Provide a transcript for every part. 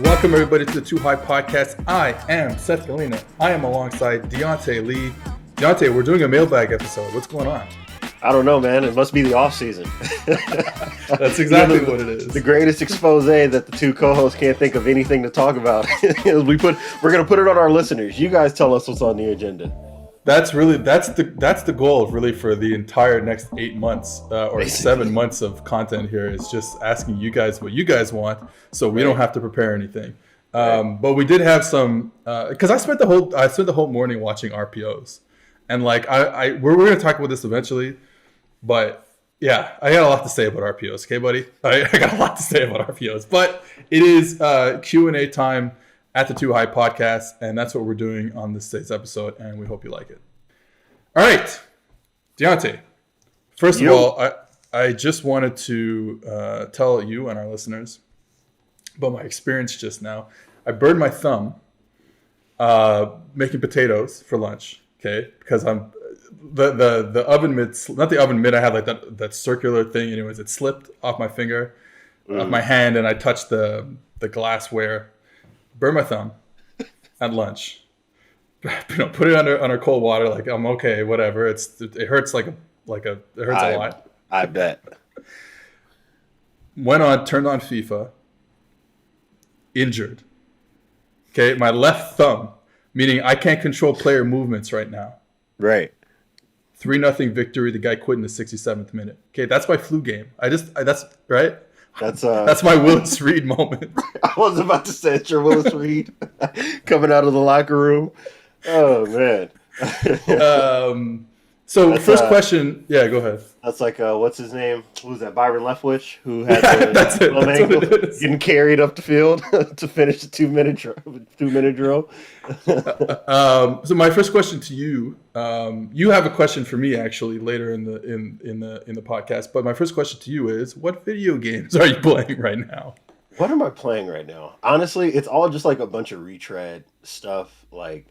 Welcome everybody to the Two High Podcast. I am Seth Galena. I am alongside Diante Lee. Diante, we're doing a mailbag episode. What's going on? I don't know, man. It must be the offseason. That's exactly what it is. The greatest expose that the two co-hosts can't think of anything to talk about. We're going to put it on our listeners. You guys tell us what's on the agenda. That's the goal really for the entire next 8 months or basically 7 months of content here. Is just asking you guys what you guys want, so we don't have to prepare anything. But we did have some because I spent the whole morning watching RPOs, and like we're going to talk about this eventually, but yeah, I got a lot to say about RPOs. Okay, buddy, I got a lot to say about RPOs, but it is Q&A time at the Two High Podcast, and that's what we're doing on this today's episode, and we hope you like it. All right, Diante, first of all, I just wanted to tell you and our listeners about my experience just now. I burned my thumb making potatoes for lunch, okay, because I'm the oven mitt, not the oven mitt, I had like that circular thing, anyways, it slipped off my finger, off my hand, and I touched the glassware. Burn my thumb at lunch. Put it under cold water. Like I'm okay, whatever. It hurts it hurts a lot. I bet. Turned on FIFA. Injured. Okay, my left thumb, meaning I can't control player movements right now. Right. 3-0 victory. The guy quit in the 67th minute. Okay, that's my flu game. That's right. That's my Willis Reed moment. I was about to say it's your Willis Reed coming out of the locker room. Oh man. First question. Yeah, go ahead. That's like what's his name? Who's that? Byron Leftwich, who had the ankle getting carried up the field to finish the 2 minute drill. So my first question to you, you have a question for me actually later in the podcast. But my first question to you is, what video games are you playing right now? What am I playing right now? Honestly, it's all just like a bunch of retread stuff. Like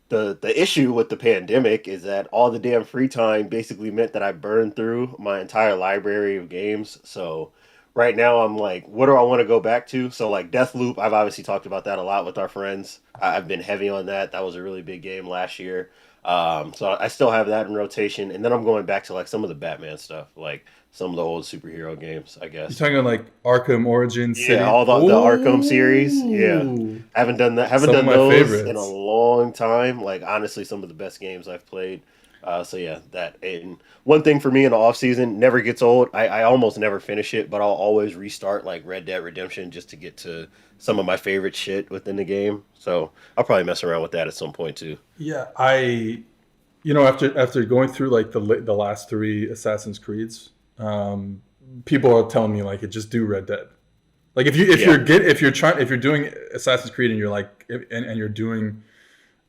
the issue with the pandemic is that all the damn free time basically meant that I burned through my entire library of games. So right now I'm like, what do I want to go back to? So like Deathloop, I've obviously talked about that a lot with our friends. I've been heavy on that. That was a really big game last year. So I still have that in rotation. And then I'm going back to like some of the Batman stuff, like some of the old superhero games, I guess. You're talking like Arkham Origins? Yeah, all the Arkham series. Yeah. Haven't done that. Haven't done those favorites in a long time. Like honestly, some of the best games I've played. So yeah, that. And one thing for me in the off season never gets old. I almost never finish it, but I'll always restart like Red Dead Redemption just to get to some of my favorite shit within the game. So I'll probably mess around with that at some point too. Yeah, after going through like the last 3 Assassin's Creeds, people are telling me like just do Red Dead. Like if you're doing Assassin's Creed and you're like and you're doing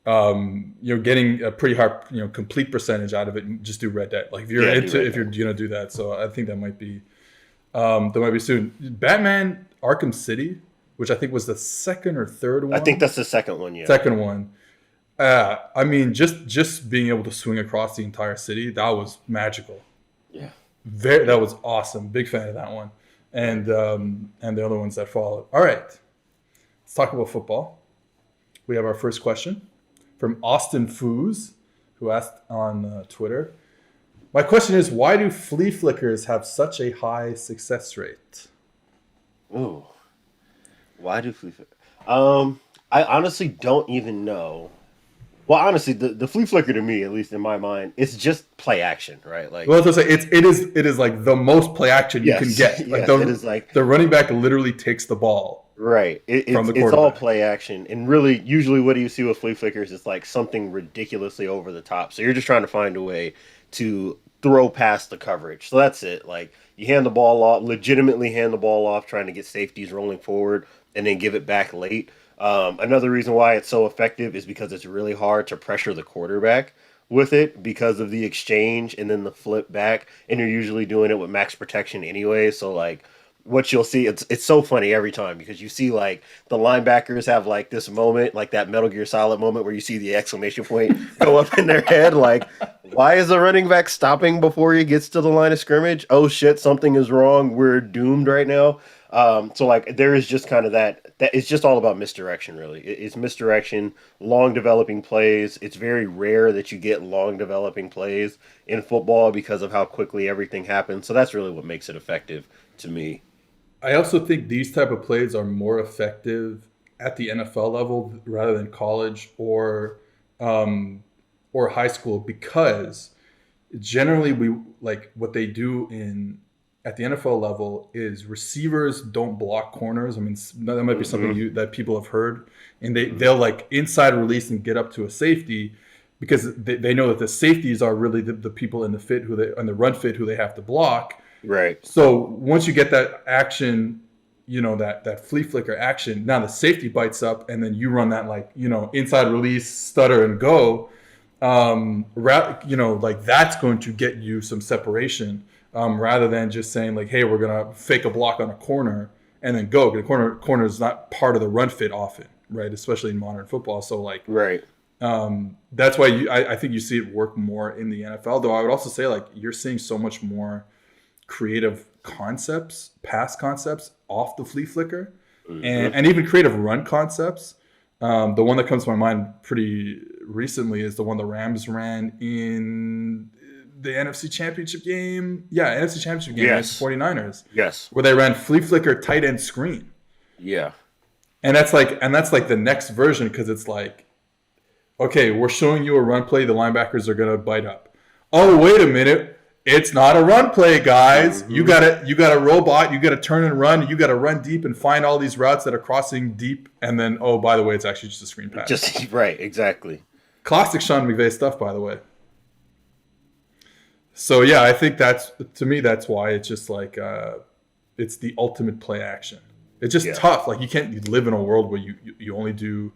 you're getting a pretty hard complete percentage out of it, just do Red Dead. Like if you're gonna do that. So I think that might be soon. Batman Arkham City, which I think was the second or third one. I think that's the second one, yeah. Second one. I mean, just being able to swing across the entire city, that was magical. Yeah. That was awesome. Big fan of that one. And the other ones that followed. All right. Let's talk about football. We have our first question from Austin Foos, who asked on Twitter. My question is, why do flea flickers have such a high success rate? Ooh. Why do flea flickers? I honestly don't even know. Well, honestly, the flea flicker to me, at least in my mind, it's just play action, right? Like, well, it is like the most play action you can get. Like it is like the running back literally takes the ball. Right. It's all play action, and really, usually, what do you see with flea flickers? It's like something ridiculously over the top. So you're just trying to find a way to throw past the coverage. So that's it. Like you hand the ball off, legitimately hand the ball off, trying to get safeties rolling forward, and then give it back late. Another reason why it's so effective is because it's really hard to pressure the quarterback with it because of the exchange and then the flip back, and you're usually doing it with max protection anyway. So like what you'll see, it's so funny every time because you see like the linebackers have like this moment, like that Metal Gear Solid moment where you see the exclamation point go up in their head, like, why is the running back stopping before he gets to the line of scrimmage? Oh shit, something is wrong. We're doomed right now. So like there is just kind of that it's just all about misdirection really. It's misdirection, long developing plays. It's very rare that you get long developing plays in football because of how quickly everything happens. So that's really what makes it effective to me. I also think these type of plays are more effective at the NFL level rather than college um, or high school because generally we like what they do in at the NFL level is receivers don't block corners. I mean, that might be something that people have heard, and they'll like inside release and get up to a safety because they know that the safeties are really the people in the fit who they on the run fit who they have to block. Right. So once you get that action, that flea flicker action, now the safety bites up, and then you run that like inside release, stutter and go. Like that's going to get you some separation rather than just saying like, hey, we're gonna fake a block on a corner and then go. The corner is not part of the run fit often, right? Especially in modern football. So like, right. That's why I think you see it work more in the NFL. Though I would also say like you're seeing so much more creative concepts, pass concepts off the flea flicker, and even creative run concepts. The one that comes to my mind pretty recently is the one the Rams ran in the NFC Championship game. Yeah, NFC Championship game against the 49ers. Yes. Where they ran flea flicker tight end screen. Yeah. And that's like the next version because it's like, okay, we're showing you a run play, the linebackers are gonna bite up. Oh, wait a minute. It's not a run play, guys. You got a robot. You got to turn and run. You got to run deep and find all these routes that are crossing deep. And then, oh, by the way, it's actually just a screen pass. Just right, exactly. Classic Sean McVay stuff, by the way. So yeah, I think that's why it's just like it's the ultimate play action. It's just tough. Like you can't live in a world where you only do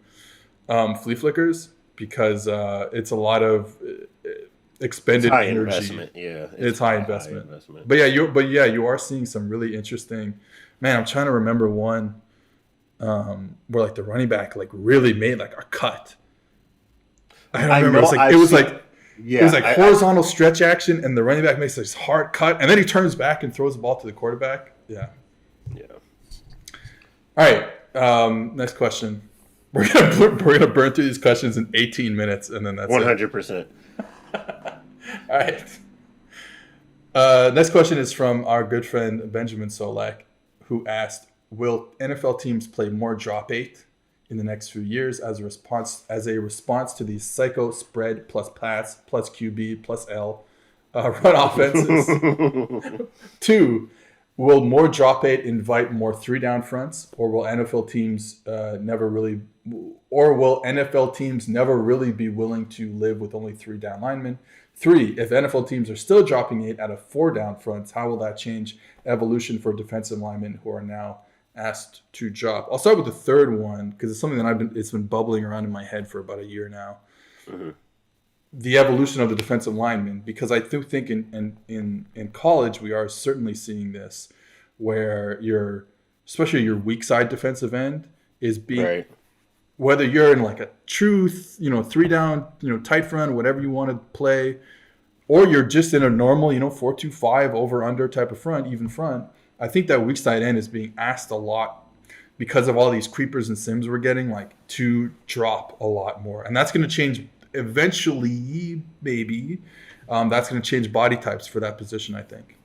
flea flickers because it's a lot of expended high energy. Investment. Yeah, it's high investment. But you are seeing some really interesting. Man, I'm trying to remember one where like the running back like really made like a cut. I don't remember. It was like horizontal stretch action, and the running back makes this hard cut, and then he turns back and throws the ball to the quarterback. Yeah. All right. Next question. We're gonna burn through these questions in 18 minutes, and then that's 100%. All right. Next question is from our good friend Benjamin Solak, who asked, "Will NFL teams play more drop 8 in the next few years as a response to these psycho spread plus pass plus QB plus L run offenses?" 2, will more drop 8 invite more 3-down fronts, or will NFL teams never really be willing to live with only 3-down linemen? 3, if NFL teams are still dropping 8 out of 4-down fronts, how will that change evolution for defensive linemen who are now asked to drop? I'll start with the third one because it's something that it's been bubbling around in my head for about a year now. The evolution of the defensive lineman, because I do think in college we are certainly seeing this, where especially your weak side defensive end is being whether you're in like a true 3-down tight front, whatever you want to play, or you're just in a normal 4-2-5 over under type of front, even front. I think that weak side end is being asked a lot because of all these creepers and sims we're getting, like to drop a lot more, and that's going to change eventually. Maybe that's going to change body types for that position, I think.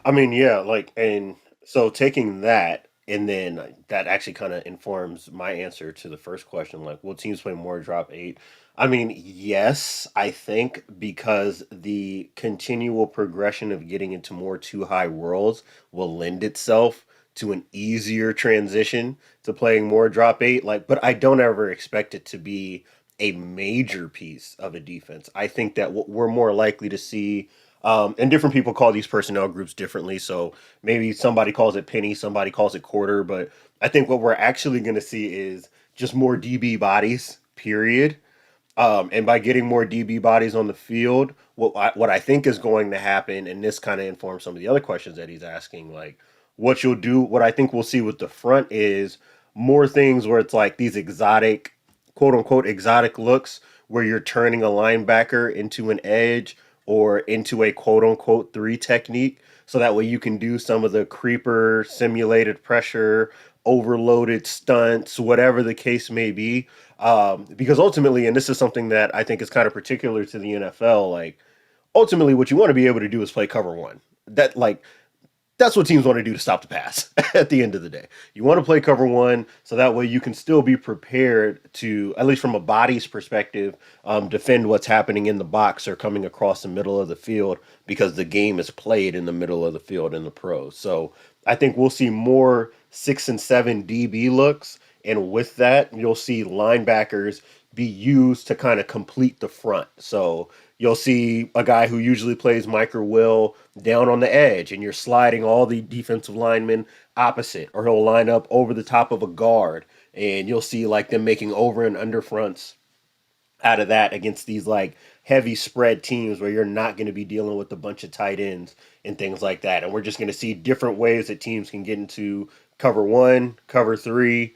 I mean, yeah, and so taking that, and then that actually kind of informs my answer to the first question, like, will teams play more drop 8? I mean, yes, I think because the continual progression of getting into more 2-high worlds will lend itself to an easier transition to playing more drop 8. But I don't ever expect it to be a major piece of a defense. I think that what we're more likely to see, and different people call these personnel groups differently. So maybe somebody calls it penny, somebody calls it quarter, but I think what we're actually going to see is just more DB bodies, period. And by getting more DB bodies on the field, what I think is going to happen, and this kind of informs some of the other questions that he's asking, like what I think we'll see with the front is more things where it's like these exotic, quote unquote, exotic looks where you're turning a linebacker into an edge or into a quote unquote 3 technique. so that way you can do some of the creeper simulated pressure, overloaded stunts, whatever the case may be. Because ultimately, and this is something that I think is kind of particular to the NFL, like ultimately what you want to be able to do is play cover one. That's what teams want to do to stop the pass at the end of the day. You want to play cover one so that way you can still be prepared to, at least from a body's perspective, defend what's happening in the box or coming across the middle of the field, because the game is played in the middle of the field in the pros. So I think we'll see more 6 and 7 DB looks. And with that, you'll see linebackers be used to kind of complete the front. So you'll see a guy who usually plays micro will down on the edge, and you're sliding all the defensive linemen opposite, or he'll line up over the top of a guard, and you'll see like them making over and under fronts out of that against these like heavy spread teams where you're not going to be dealing with a bunch of tight ends and things like that. And we're just going to see different ways that teams can get into cover one, cover three,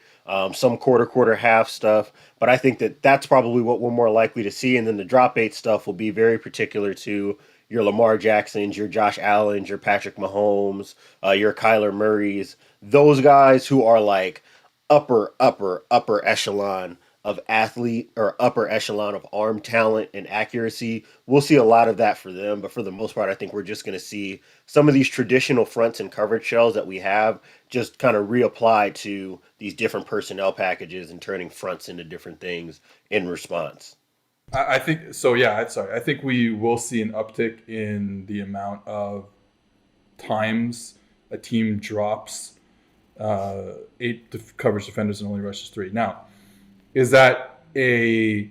some quarter, half stuff. But I think that that's probably what we're more likely to see. And then the drop eight stuff will be very particular to your Lamar Jacksons, your Josh Allens, your Patrick Mahomes, your Kyler Murrays, those guys who are like upper echelon of athlete, or upper echelon of arm talent and accuracy. We'll see a lot of that for them, but for the most part, I think we're just going to see some of these traditional fronts and coverage shells that we have just kind of reapply to these different personnel packages and turning fronts into different things in response. I think so. Yeah, sorry. I think we will see an uptick in the amount of times a team drops 8 coverage defenders and only rushes 3. Now, is that a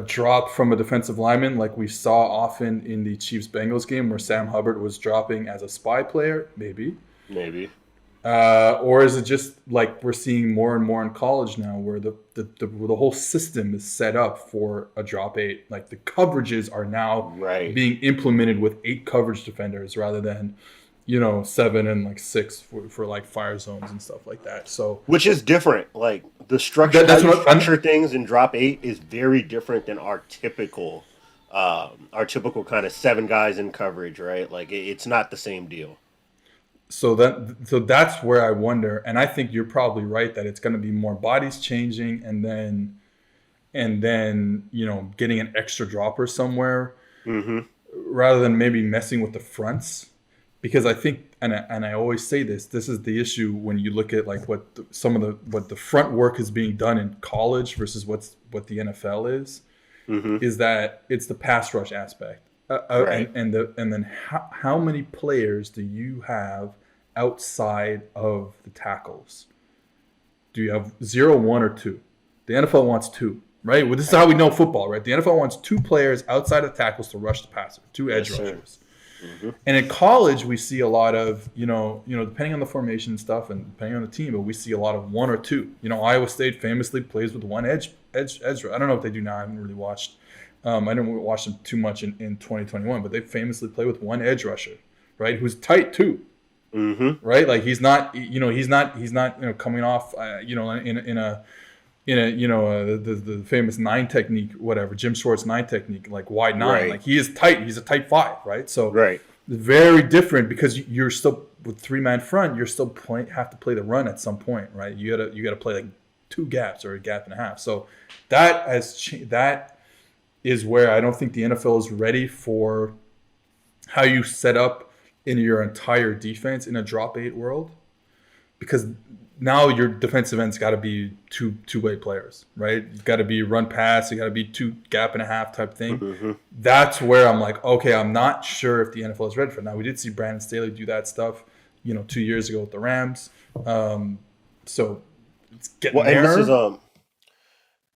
drop from a defensive lineman like we saw often in the Chiefs-Bengals game where Sam Hubbard was dropping as a spy player? Maybe. Or is it just like we're seeing more and more in college now where the whole system is set up for a drop 8? Like the coverages are now being implemented with 8 coverage defenders rather than 7 and like 6 for like fire zones and stuff like that. So which is different. Like the structure, structure things in drop 8 is very different than our typical kind of 7 guys in coverage, right? Like it's not the same deal. So that's where I wonder, and I think you're probably right that it's going to be more bodies changing, and then getting an extra dropper somewhere, rather than maybe messing with the fronts. Because I think, and I always say this is the issue when you look at like what the front work is being done in college versus what the NFL is that it's the pass rush aspect. And then how many players do you have outside of the tackles? Do you have 0, 1, or 2? The NFL wants 2, right? Well, this is how we know football, right? The NFL wants 2 players outside of the tackles to rush the passer, 2 edge rushers. And in college, we see a lot of, depending on the formation and stuff and depending on the team, but we see a lot of 1 or 2. Iowa State famously plays with 1 edge. I don't know if they do now. I haven't really watched. I didn't watch them too much in 2021, but they famously play with 1 edge rusher, right? Who's tight too, right? Like he's not coming off, the famous 9 technique, whatever, Jim Schwartz 9 technique, like wide 9. Like he is tight. He's a tight 5, right? So very different because you're still with 3-man front. You're still have to play the run at some point, right? You gotta play like 2 gaps or a gap and a half. So that is where I don't think the NFL is ready for how you set up in your entire defense in a drop 8 world, because now your defensive end's got to be two-way players, right? You've got to be run pass. You got to be 2 gap and a half type thing. That's where I'm like, okay, I'm not sure if the NFL is ready for it. Now, we did see Brandon Staley do that stuff, 2 years ago with the Rams. So it's getting there. And this is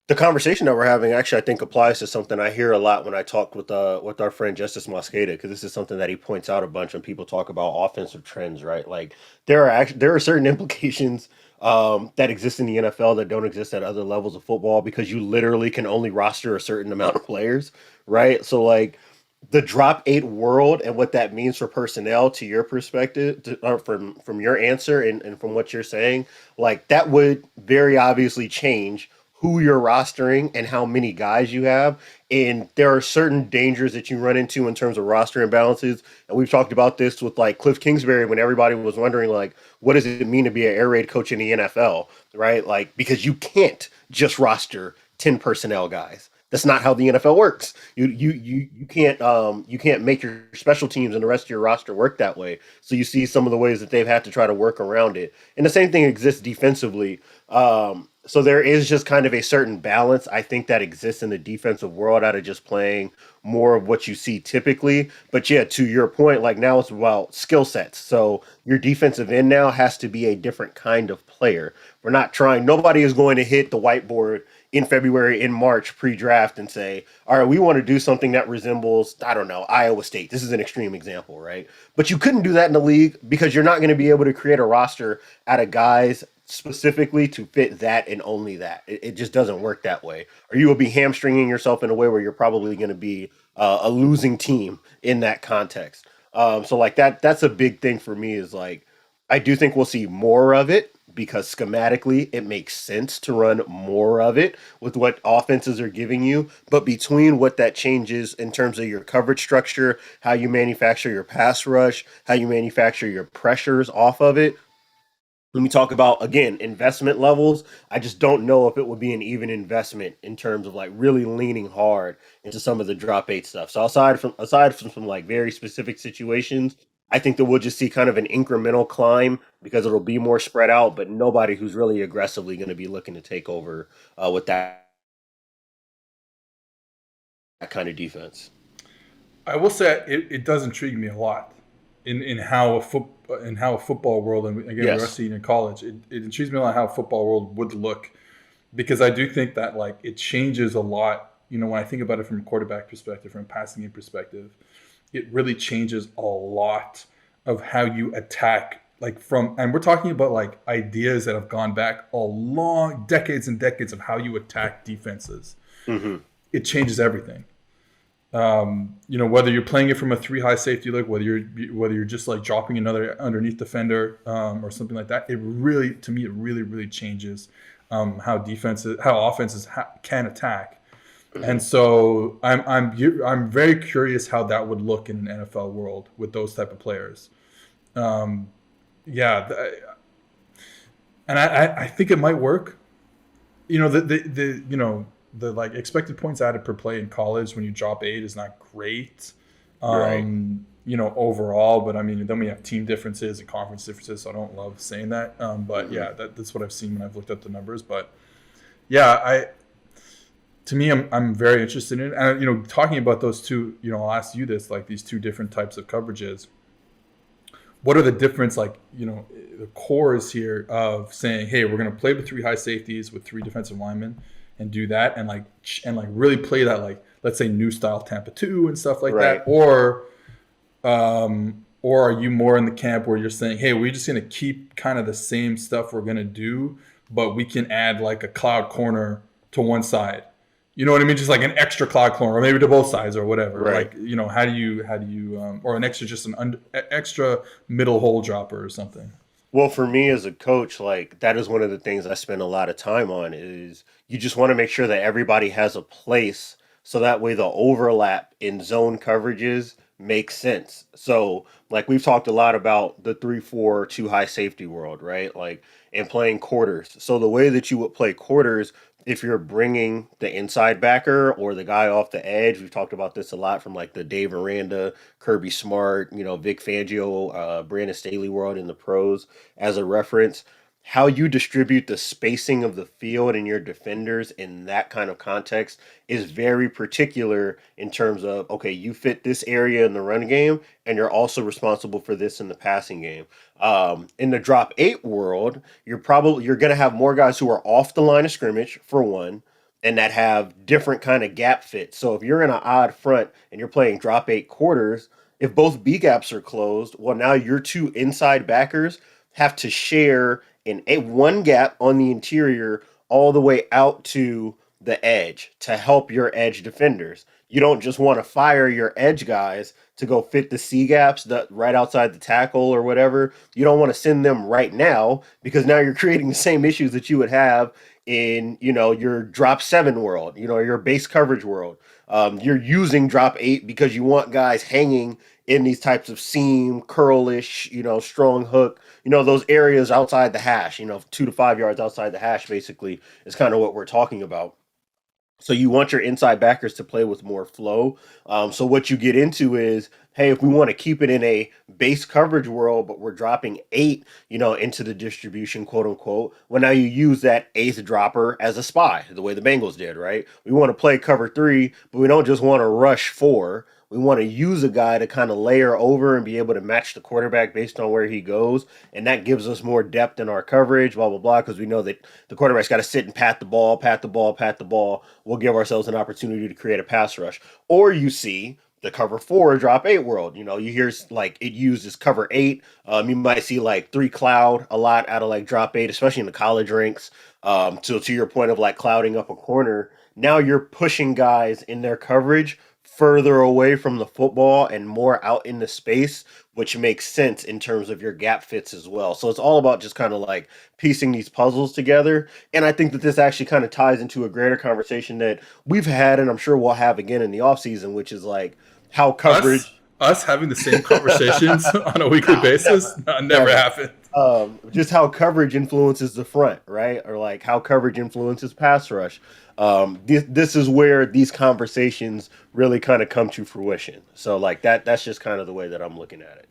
the conversation that we're having actually, I think, applies to something I hear a lot when I talk with our friend Justice Mosqueda, because this is something that he points out a bunch when people talk about offensive trends, right? Like there are certain implications that exist in the NFL that don't exist at other levels of football, because you literally can only roster a certain amount of players, right? So like the drop 8 world and what that means for personnel, to your perspective, from your answer and from what you're saying, like that would very obviously change who you're rostering and how many guys you have. And there are certain dangers that you run into in terms of roster imbalances. And we've talked about this with like Cliff Kingsbury when everybody was wondering, like, what does it mean to be an air raid coach in the NFL, right? Like, because you can't just roster 10 personnel guys. That's not how the NFL works. You can't make your special teams and the rest of your roster work that way. So you see some of the ways that they've had to try to work around it. And the same thing exists defensively. So there is just kind of a certain balance, I think, that exists in the defensive world out of just playing more of what you see typically. But yeah, to your point, like now it's about skill sets. So your defensive end now has to be a different kind of player. Nobody is going to hit the whiteboard in February, in March, pre-draft and say, all right, we want to do something that resembles, I don't know, Iowa State. This is an extreme example, right? But you couldn't do that in the league because you're not going to be able to create a roster out of guys specifically to fit that and only that. It just doesn't work that way. Or you will be hamstringing yourself in a way where you're probably going to be a losing team in that context. So like that's a big thing for me is like, I do think we'll see more of it because schematically it makes sense to run more of it with what offenses are giving you. But between what that changes in terms of your coverage structure, how you manufacture your pass rush, how you manufacture your pressures off of it, let me talk about, again, investment levels. I just don't know if it would be an even investment in terms of like really leaning hard into some of the drop eight stuff. So aside from some like very specific situations, I think that we'll just see kind of an incremental climb because it'll be more spread out, but nobody who's really aggressively going to be looking to take over with that kind of defense. I will say it does intrigue me a lot in how a football world, and again, yes, we are seeing in college, it intrigues me a lot how a football world would look, because I do think that like it changes a lot. You know, when I think about it from a quarterback perspective, from a passing game perspective, it really changes a lot of how you attack. And we're talking about like ideas that have gone back a long decades and decades of how you attack defenses. Mm-hmm. It changes everything. You know, whether you're playing it from a 3-high safety look, whether you're just like dropping another underneath defender or something like that, it really changes how offenses can attack. Mm-hmm. And so I'm very curious how that would look in an NFL world with those type of players. And I think it might work. You know, the like expected points added per play in college when you drop 8 is not great, right, you know, overall. But I mean, then we have team differences and conference differences, so I don't love saying that. But mm-hmm. Yeah, that's what I've seen when I've looked at the numbers. But yeah, I'm very interested in it. And you know, talking about those two, you know, I'll ask you this, like these two different types of coverages. What are the difference, like, you know, the cores here of saying, hey, we're going to play with 3 high safeties with 3 defensive linemen and do that and really play that, like, let's say new style Tampa 2 and stuff like right. that, or are you more in the camp where you're saying, hey, we're just going to keep kind of the same stuff we're going to do, but we can add like a cloud corner to one side, you know what I mean, just like an extra cloud corner, or maybe to both sides or whatever, right. Like, you know, how do you or an extra, just an extra middle hole dropper or something. Well, for me as a coach, like that is one of the things I spend a lot of time on is you just want to make sure that everybody has a place so that way the overlap in zone coverages makes sense. So like we've talked a lot about the 3-4 2 high safety world, right? Like, and playing quarters. So the way that you would play quarters, if you're bringing the inside backer or the guy off the edge, we've talked about this a lot from like the Dave Aranda, Kirby Smart, you know, Vic Fangio, Brandon Staley world in the pros as a reference. How you distribute the spacing of the field and your defenders in that kind of context is very particular in terms of, okay, you fit this area in the run game and you're also responsible for this in the passing game. In the drop 8 world, you're going to have more guys who are off the line of scrimmage for one, and that have different kind of gap fits. So if you're in an odd front and you're playing drop 8 quarters, if both B gaps are closed, well, now your 2 inside backers have to share in one gap on the interior all the way out to the edge to help your edge defenders. You don't just want to fire your edge guys to go fit the C gaps that right outside the tackle or whatever. You don't want to send them right now because now you're creating the same issues that you would have in, your drop 7 world, your base coverage world. You're using drop 8 because you want guys hanging in these types of seam, curlish, strong hook, those areas outside the hash, 2 to 5 yards outside the hash, basically, is kind of what we're talking about. So you want your inside backers to play with more flow. So what you get into is, hey, if we want to keep it in a base coverage world, but we're dropping 8, into the distribution, quote unquote. Well, now you use that 8th dropper as a spy, the way the Bengals did, right? We want to play cover 3, but we don't just want to rush 4. We want to use a guy to kind of layer over and be able to match the quarterback based on where he goes. And that gives us more depth in our coverage, blah, blah, blah, because we know that the quarterback's got to sit and pat the ball. We'll give ourselves an opportunity to create a pass rush. Or you see the cover 4 drop 8 world. You hear like it uses cover 8. You might see like 3 cloud a lot out of like drop 8, especially in the college ranks. So to your point of like clouding up a corner, now you're pushing guys in their coverage further away from the football and more out in the space, which makes sense in terms of your gap fits as well. So it's all about just kind of like piecing these puzzles together. And I think that this actually kind of ties into a greater conversation that we've had, and I'm sure we'll have again in the offseason, which is like how coverage... Us having the same conversations on a weekly basis? Never happened. Just how coverage influences the front, right? Or like how coverage influences pass rush. This is where these conversations really kind of come to fruition. So like that's just kind of the way that I'm looking at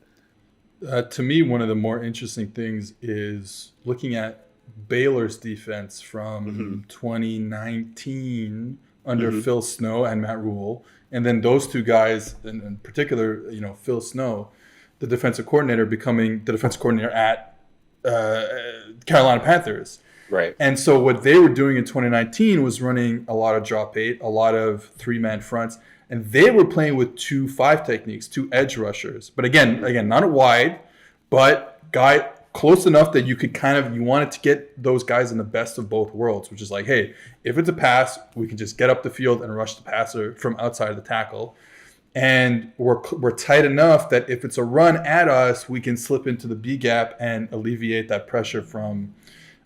it. To me, one of the more interesting things is looking at Baylor's defense from 2019 under Phil Snow and Matt Rule. And then those two guys, in particular, Phil Snow, the defensive coordinator, becoming the defensive coordinator at Carolina Panthers. Right. And so what they were doing in 2019 was running a lot of drop 8, a lot of 3-man fronts, and they were playing with 2-5 techniques, 2 edge rushers. But again, not a wide, but guy close enough that you wanted to get those guys in the best of both worlds, which is like, hey, if it's a pass, we can just get up the field and rush the passer from outside of the tackle. And we're tight enough that if it's a run at us, we can slip into the B gap and alleviate that pressure from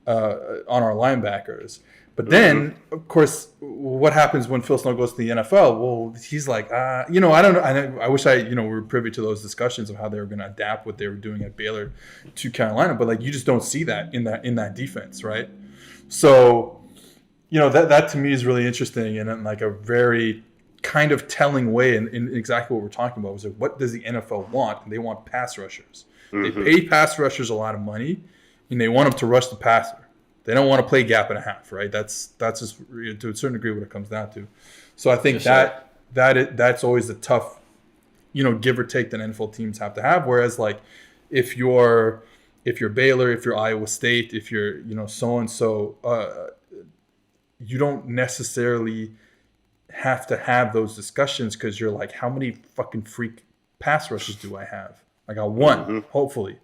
on our linebackers. But then, of course, what happens when Phil Snow goes to the NFL? Well, he's like, I don't know. I wish we were privy to those discussions of how they were going to adapt what they were doing at Baylor to Carolina. But like, you just don't see that in that defense, right? So, that to me is really interesting and like a very kind of telling way in exactly what we're talking about. Was like, what does the NFL want? And they want pass rushers. They pay pass rushers a lot of money, and they want them to rush the passer. They don't want to play gap and a half, right? That's just to a certain degree what it comes down to. So I think that's always the tough, give or take that NFL teams have to have. Whereas like if you're Baylor, if you're Iowa State, if you're so and so, you don't necessarily have to have those discussions because you're like, how many fucking freak pass rushes do I have? I got one, hopefully.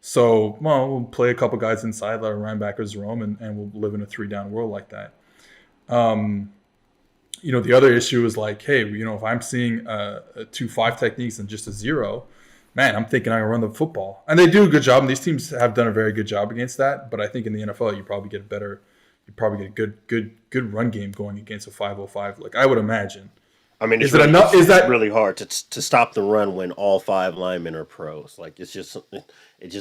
So, we'll play a couple guys inside, let our linebackers roam, and we'll live in a 3-down world like that. The other issue is like, hey, if I'm seeing a 2-5 techniques and just a 0, man, I'm thinking I can run the football. And they do a good job, and these teams have done a very good job against that. But I think in the NFL, you probably get a good run game going against a 505. Like I would imagine. I mean, is that really hard to stop the run when all 5 linemen are pros? Like it just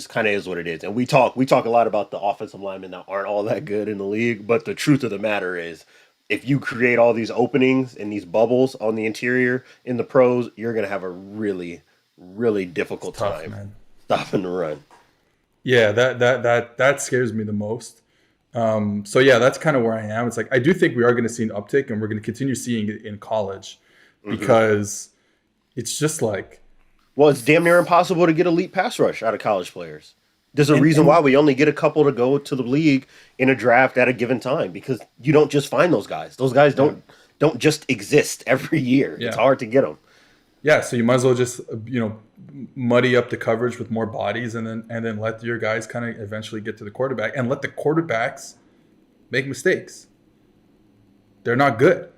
kind of is what it is. And we talk a lot about the offensive linemen that aren't all that good in the league, but the truth of the matter is, if you create all these openings and these bubbles on the interior in the pros, you're going to have a really, really difficult time stopping the run. Yeah, that scares me the most. So yeah, that's kind of where I am. It's like I do think we are going to see an uptick, and we're going to continue seeing it in college. Because it's just like... Well, it's damn near impossible to get elite pass rush out of college players. There's a reason why we only get a couple to go to the league in a draft at a given time, because you don't just find those guys. Those guys don't just exist every year. Yeah. It's hard to get them. Yeah, so you might as well just muddy up the coverage with more bodies, and then let your guys kind of eventually get to the quarterback, and let the quarterbacks make mistakes. they're not good.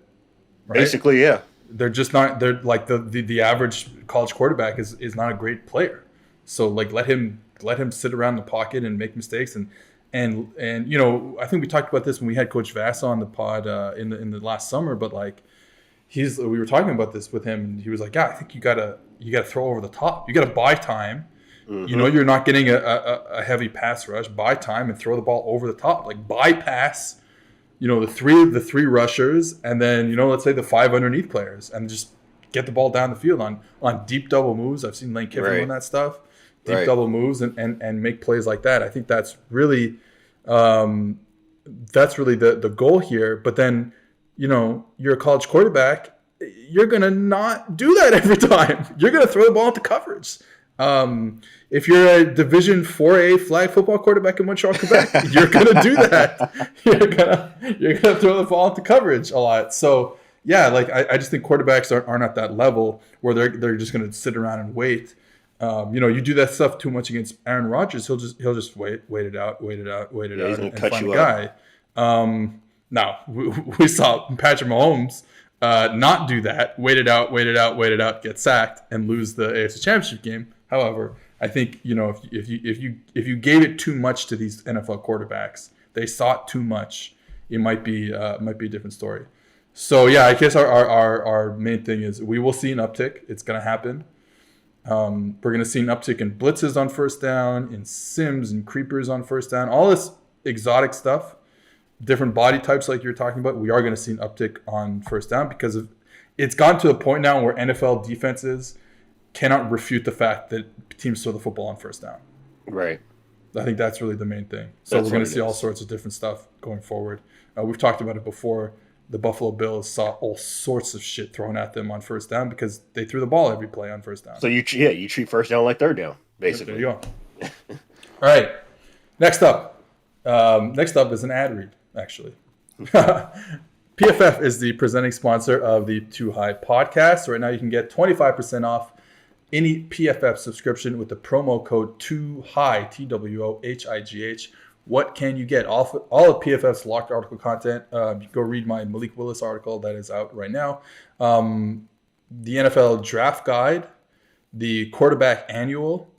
Right? Basically, yeah. They're just not. They're like the average college quarterback is not a great player. So like let him sit around the pocket and make mistakes and I think we talked about this when we had Coach Vass on the pod in the last summer, but like we were talking about this with him and he was like, yeah, I think you gotta throw over the top. You gotta buy time. Mm-hmm. You're not getting a heavy pass rush. Buy time and throw the ball over the top. Like bypass the three rushers, and then let's say the 5 underneath players, and just get the ball down the field on deep double moves. I've seen Lane Kiffin run that stuff, deep double moves, and make plays like that. I think that's really the goal here. But then you're a college quarterback, you're gonna not do that every time. You're gonna throw the ball into coverage. If you're a Division 4A flag football quarterback in Montreal, Quebec, you're gonna do that. You're gonna throw the ball into coverage a lot. So yeah, like I just think quarterbacks aren't at that level where they're just gonna sit around and wait. You do that stuff too much against Aaron Rodgers, he'll just wait it out, and find a guy. Now we saw Patrick Mahomes not do that, wait it out, get sacked, and lose the AFC Championship game. However, I think if you gave it too much to these NFL quarterbacks, they sought too much, it might be a different story. So yeah, I guess our main thing is we will see an uptick. It's going to happen. We're going to see an uptick in blitzes on first down, in sims and creepers on first down, all this exotic stuff, different body types like you're talking about. We are going to see an uptick on first down because it's gotten to a point now where NFL defenses cannot refute the fact that teams throw the football on first down. Right. I think that's really the main thing. So we're going to see all sorts of different stuff going forward. We've talked about it before. The Buffalo Bills saw all sorts of shit thrown at them on first down because they threw the ball every play on first down. So you treat first down like third down, basically. There you go. All right. Next up is an ad read, actually. PFF is the presenting sponsor of the Two High podcast. Right now you can get 25% off any PFF subscription with the promo code 2HIGH, TWOHIGH. What can you get? All of PFF's locked article content. Go read my Malik Willis article that is out right now. The NFL draft guide, the quarterback annual,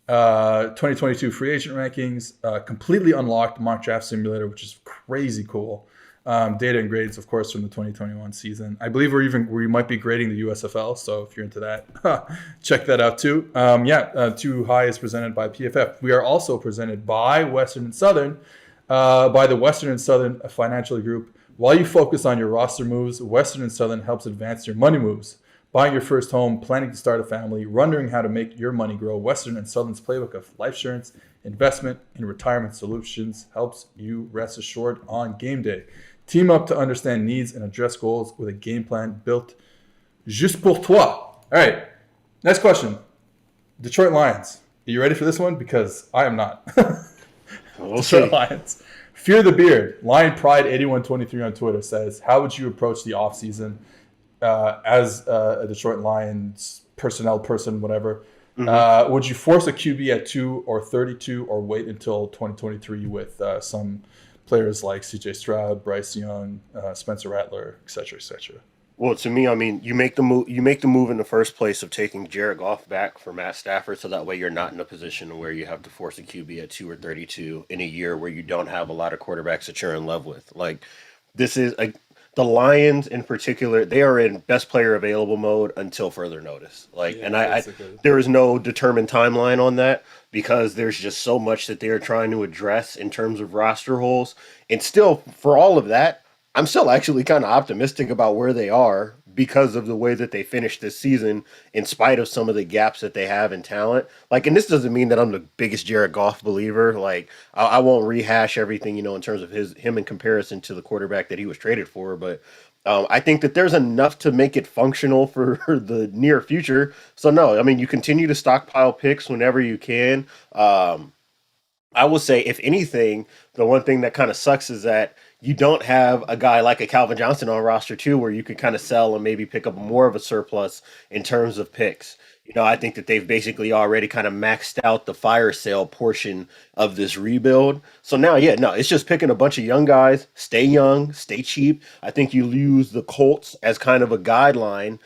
2022 free agent rankings, completely unlocked mock draft simulator, which is crazy cool. Data and grades, of course, from the 2021 season. I believe we might be grading the USFL, so if you're into that, check that out too. Too High is presented by PFF. We are also presented by Western and Southern, by the Western and Southern Financial Group. While you focus on your roster moves, Western and Southern helps advance your money moves. Buying your first home, planning to start a family, wondering how to make your money grow, Western and Southern's playbook of life insurance, investment, and retirement solutions helps you rest assured on game day. Team up to understand needs and address goals with a game plan built juste pour toi. All right, next question. Detroit Lions. Are you ready for this one? Because I am not. Detroit Lions. Fear the Beard. Lion Pride 8123 on Twitter says, how would you approach the offseason as a Detroit Lions personnel person, whatever? Mm-hmm. Would you force a QB at 2 or 32 or wait until 2023 with some players like CJ Stroud, Bryce Young, Spencer Rattler, et cetera, et cetera? Well, to me, I mean, you make the move in the first place of taking Jared Goff back for Matt Stafford, so that way you're not in a position where you have to force a QB at 2 or 32 in a year where you don't have a lot of quarterbacks that you're in love with. Like, this is the Lions in particular, they are in best player available mode until further notice. There is no determined timeline on that because there's just so much that they are trying to address in terms of roster holes. And still, for all of that, I'm still actually kind of optimistic about where they are because of the way that they finished this season, in spite of some of the gaps that they have in talent. And this doesn't mean that I'm the biggest Jared Goff believer. I won't rehash everything, in terms of him in comparison to the quarterback that he was traded for. But I think that there's enough to make it functional for the near future. So no, I mean, you continue to stockpile picks whenever you can. I will say, if anything, the one thing that kind of sucks is that you don't have a guy like a Calvin Johnson on roster too, where you could kind of sell and maybe pick up more of a surplus in terms of picks. I think that they've basically already kind of maxed out the fire sale portion of this rebuild. So now, yeah, no, it's just picking a bunch of young guys, stay young, stay cheap. I think you use the Colts as kind of a guideline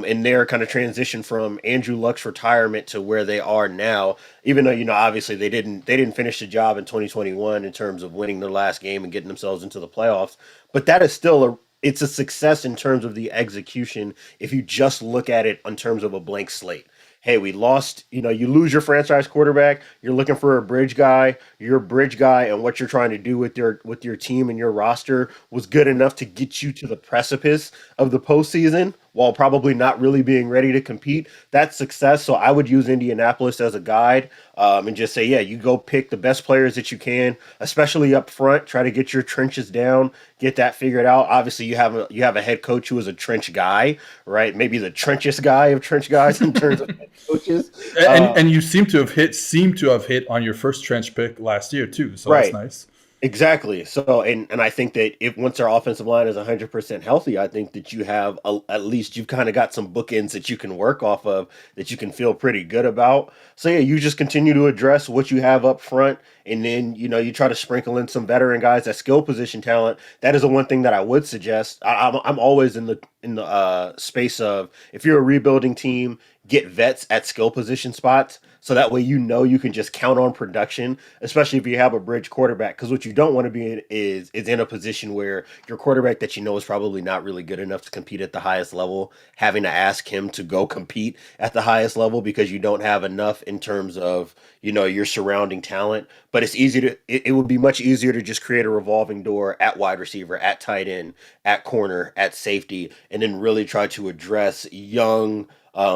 in their kind of transition from Andrew Luck's retirement to where they are now. Even though, obviously they didn't finish the job in 2021 in terms of winning their last game and getting themselves into the playoffs. But that is still it's a success in terms of the execution if you just look at it in terms of a blank slate. Hey, we lost, you lose your franchise quarterback, you're looking for a bridge guy, your bridge guy and what you're trying to do with your team and your roster was good enough to get you to the precipice of the postseason while probably not really being ready to compete. That's success. So I would use Indianapolis as a guide and just say, yeah, you go pick the best players that you can, especially up front. Try to get your trenches down, get that figured out. Obviously, you have a head coach who is a trench guy, right? Maybe the trenchest guy of trench guys in terms of head coaches. And you seem to have hit on your first trench pick last year too. So right. That's nice. Exactly. So, and I think that if once our offensive line is 100% healthy, I think that you have at least you've kind of got some bookends that you can work off of that you can feel pretty good about. So yeah, you just continue to address what you have up front, and then you try to sprinkle in some veteran guys at skill position talent. That is the one thing that I would suggest. I'm always in the space of if you're a rebuilding team, get vets at skill position spots. So that way you can just count on production, especially if you have a bridge quarterback. Because what you don't want to be in is in a position where your quarterback that is probably not really good enough to compete at the highest level, having to ask him to go compete at the highest level because you don't have enough in terms of your surrounding talent. But it would be much easier to just create a revolving door at wide receiver, at tight end, at corner, at safety, and then really try to address young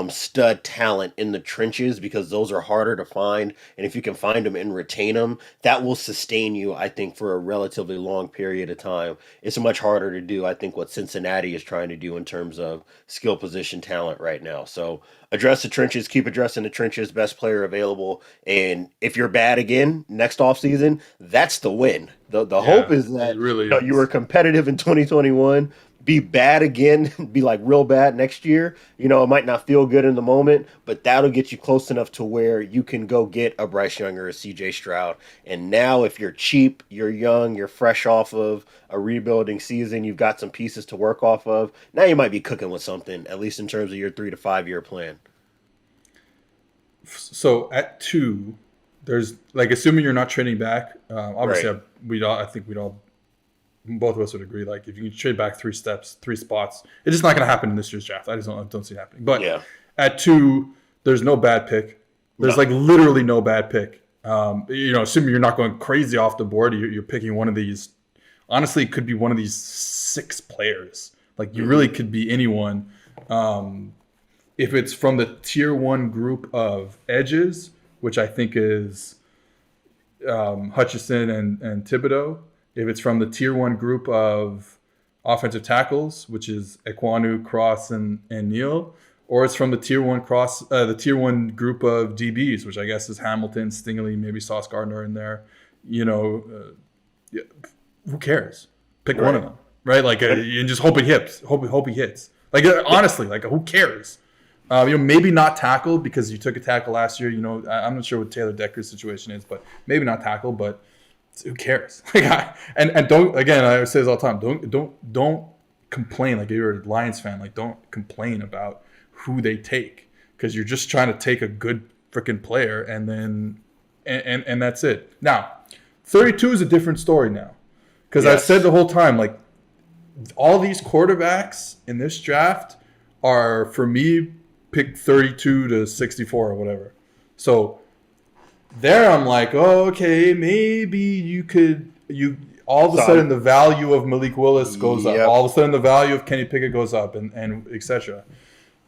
stud talent in the trenches because those are harder to find. And if you can find them and retain them, that will sustain you, I think, for a relatively long period of time. It's much harder to do, I think, what Cincinnati is trying to do in terms of skill position talent right now. So address the trenches, keep addressing the trenches, best player available. And if you're bad again next offseason, that's the win. The hope is that really you were competitive in 2021. Be bad again, be like real bad next year. It might not feel good in the moment, but that'll get you close enough to where you can go get a Bryce Young or a CJ Stroud. And now if you're cheap, you're young, you're fresh off of a rebuilding season, you've got some pieces to work off of. Now you might be cooking with something, at least in terms of your 3 to 5 year plan. So at 2, there's assuming you're not trading back, obviously right. I think both of us would agree. Like if you can trade back 3 spots, it's just not going to happen in this year's draft. I just don't see it happening. But at 2, there's no bad pick. There's literally no bad pick. Assuming you're not going crazy off the board, you're picking one of these. Honestly, it could be one of these 6 players. Like you really could be anyone. If it's from the tier 1 group of edges, which I think is Hutchinson and Thibodeau. If it's from the tier 1 group of offensive tackles, which is Ekwonu, Cross, and Neal, or it's from the tier 1 group of DBs, which I guess is Hamilton, Stingley, maybe Sauce Gardner in there. Who cares? Pick one of them, right? And just hope he hits. Hope he hits. Honestly, who cares? Maybe not tackle because you took a tackle last year. I'm not sure what Taylor Decker's situation is, but maybe not tackle, but who cares? And don't, again, I say this all the time. Don't complain like you're a Lions fan. Don't complain about who they take because you're just trying to take a good freaking player and then and that's it. Now, 32 is a different story now because I've said the whole time all these quarterbacks in this draft are for me pick 32 to 64 or whatever. So. There I'm like, oh, okay, maybe all of a sudden the value of Malik Willis goes up. All of a sudden the value of Kenny Pickett goes up and etc.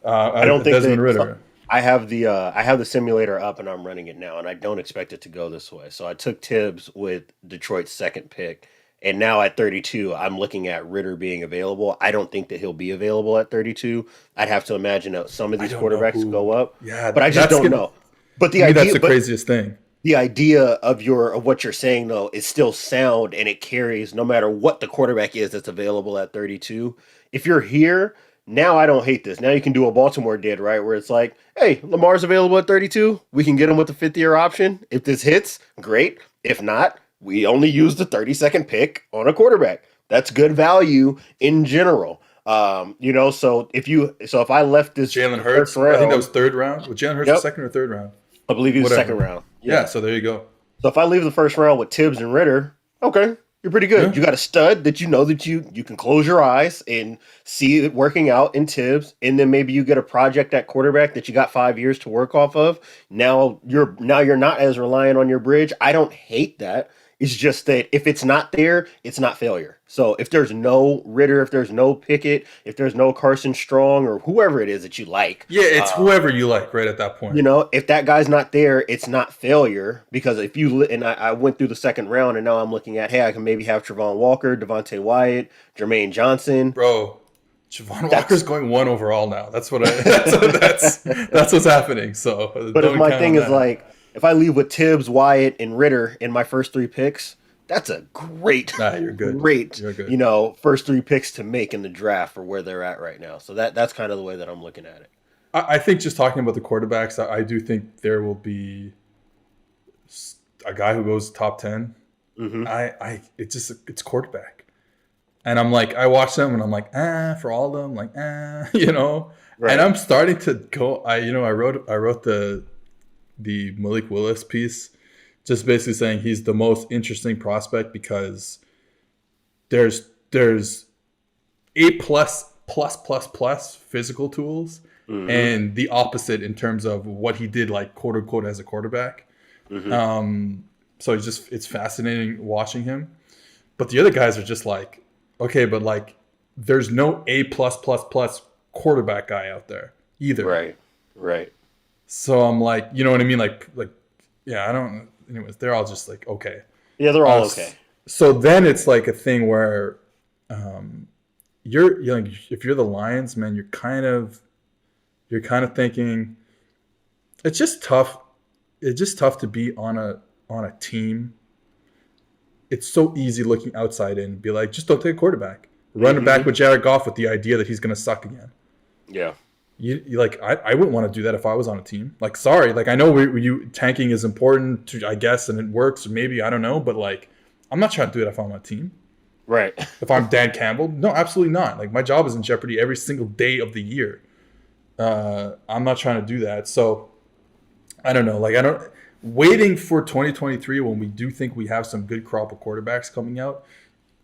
I don't think Desmond Ridder. I have the simulator up and I'm running it now, and I don't expect it to go this way. So I took Tibbs with Detroit's 2nd pick, and now at 32, I'm looking at Ridder being available. I don't think that he'll be available at 32. I'd have to imagine that some of these quarterbacks go up, but I just don't know. But that's the craziest thing. The idea of what you're saying though is still sound, and it carries no matter what the quarterback is that's available at 32. If you're here, Now I don't hate this. Now you can do what Baltimore did, right? Where it's like, hey, Lamar's available at 32. We can get him with the 5th-year option. If this hits, great. If not, we only use the 32nd pick on a quarterback. That's good value in general. So if I left this Jalen Hurts, I think that was 3rd round. Was Jalen Hurts the 2nd or 3rd round? I believe he was 2nd round. Yeah, so there you go. So if I leave the 1st round with Tibbs and Ritter, okay, you're pretty good. Yeah. You got a stud that you know that you can close your eyes and see it working out in Tibbs, and then maybe you get a project at quarterback that you got 5 years to work off of. Now you're not as reliant on your bridge. I don't hate that. It's just that if it's not there, it's not failure. So if there's no Ritter, if there's no Pickett, if there's no Carson Strong or whoever it is that you like. Yeah, it's whoever you like right at that point. If that guy's not there, it's not failure because if you – and I went through the 2nd round and now I'm looking at, hey, I can maybe have Travon Walker, Devontae Wyatt, Jermaine Johnson. Bro, Travon Walker's going 1 overall now. That's that's what's happening. So, but if my thing is like – if I leave with Tibbs, Wyatt, and Ritter in my first 3 picks, that's a great, you're good. Great, you're good. First 3 picks to make in the draft for where they're at right now. So that's kind of the way that I'm looking at it. I think just talking about the quarterbacks, I do think there will be a guy who goes top 10. Mm-hmm. It's quarterback. And I'm like, I watch them and I'm like, for all of them, like, Right. And I'm starting to go, I wrote the Malik Willis piece, just basically saying he's the most interesting prospect because there's A+++ physical tools, mm-hmm. and the opposite in terms of what he did, like quote unquote as a quarterback. Mm-hmm. So it's fascinating watching him. But the other guys are just like, okay, but like there's no A+++ quarterback guy out there either. Right. So I'm like, you know what I mean? Like, yeah, I don't. Anyways, they're all just like okay. Yeah, they're all okay. So then it's like a thing where, you're like, if you're the Lions, man, you're kind of thinking, it's just tough. It's just tough to be on a team. It's so easy looking outside in and be like, just don't take a quarterback. Run it back with Jared Goff with the idea that he's going to suck again. Yeah. You like I wouldn't want to do that if I was on a team. Like, sorry, like I know tanking is important to, I guess, and it works. Maybe, I don't know, but like I'm not trying to do it if I'm on a team. Right. If I'm Dan Campbell, no, absolutely not. Like my job is in jeopardy every single day of the year. I'm not trying to do that. So I don't know. Like waiting for 2023 when we do think we have some good crop of quarterbacks coming out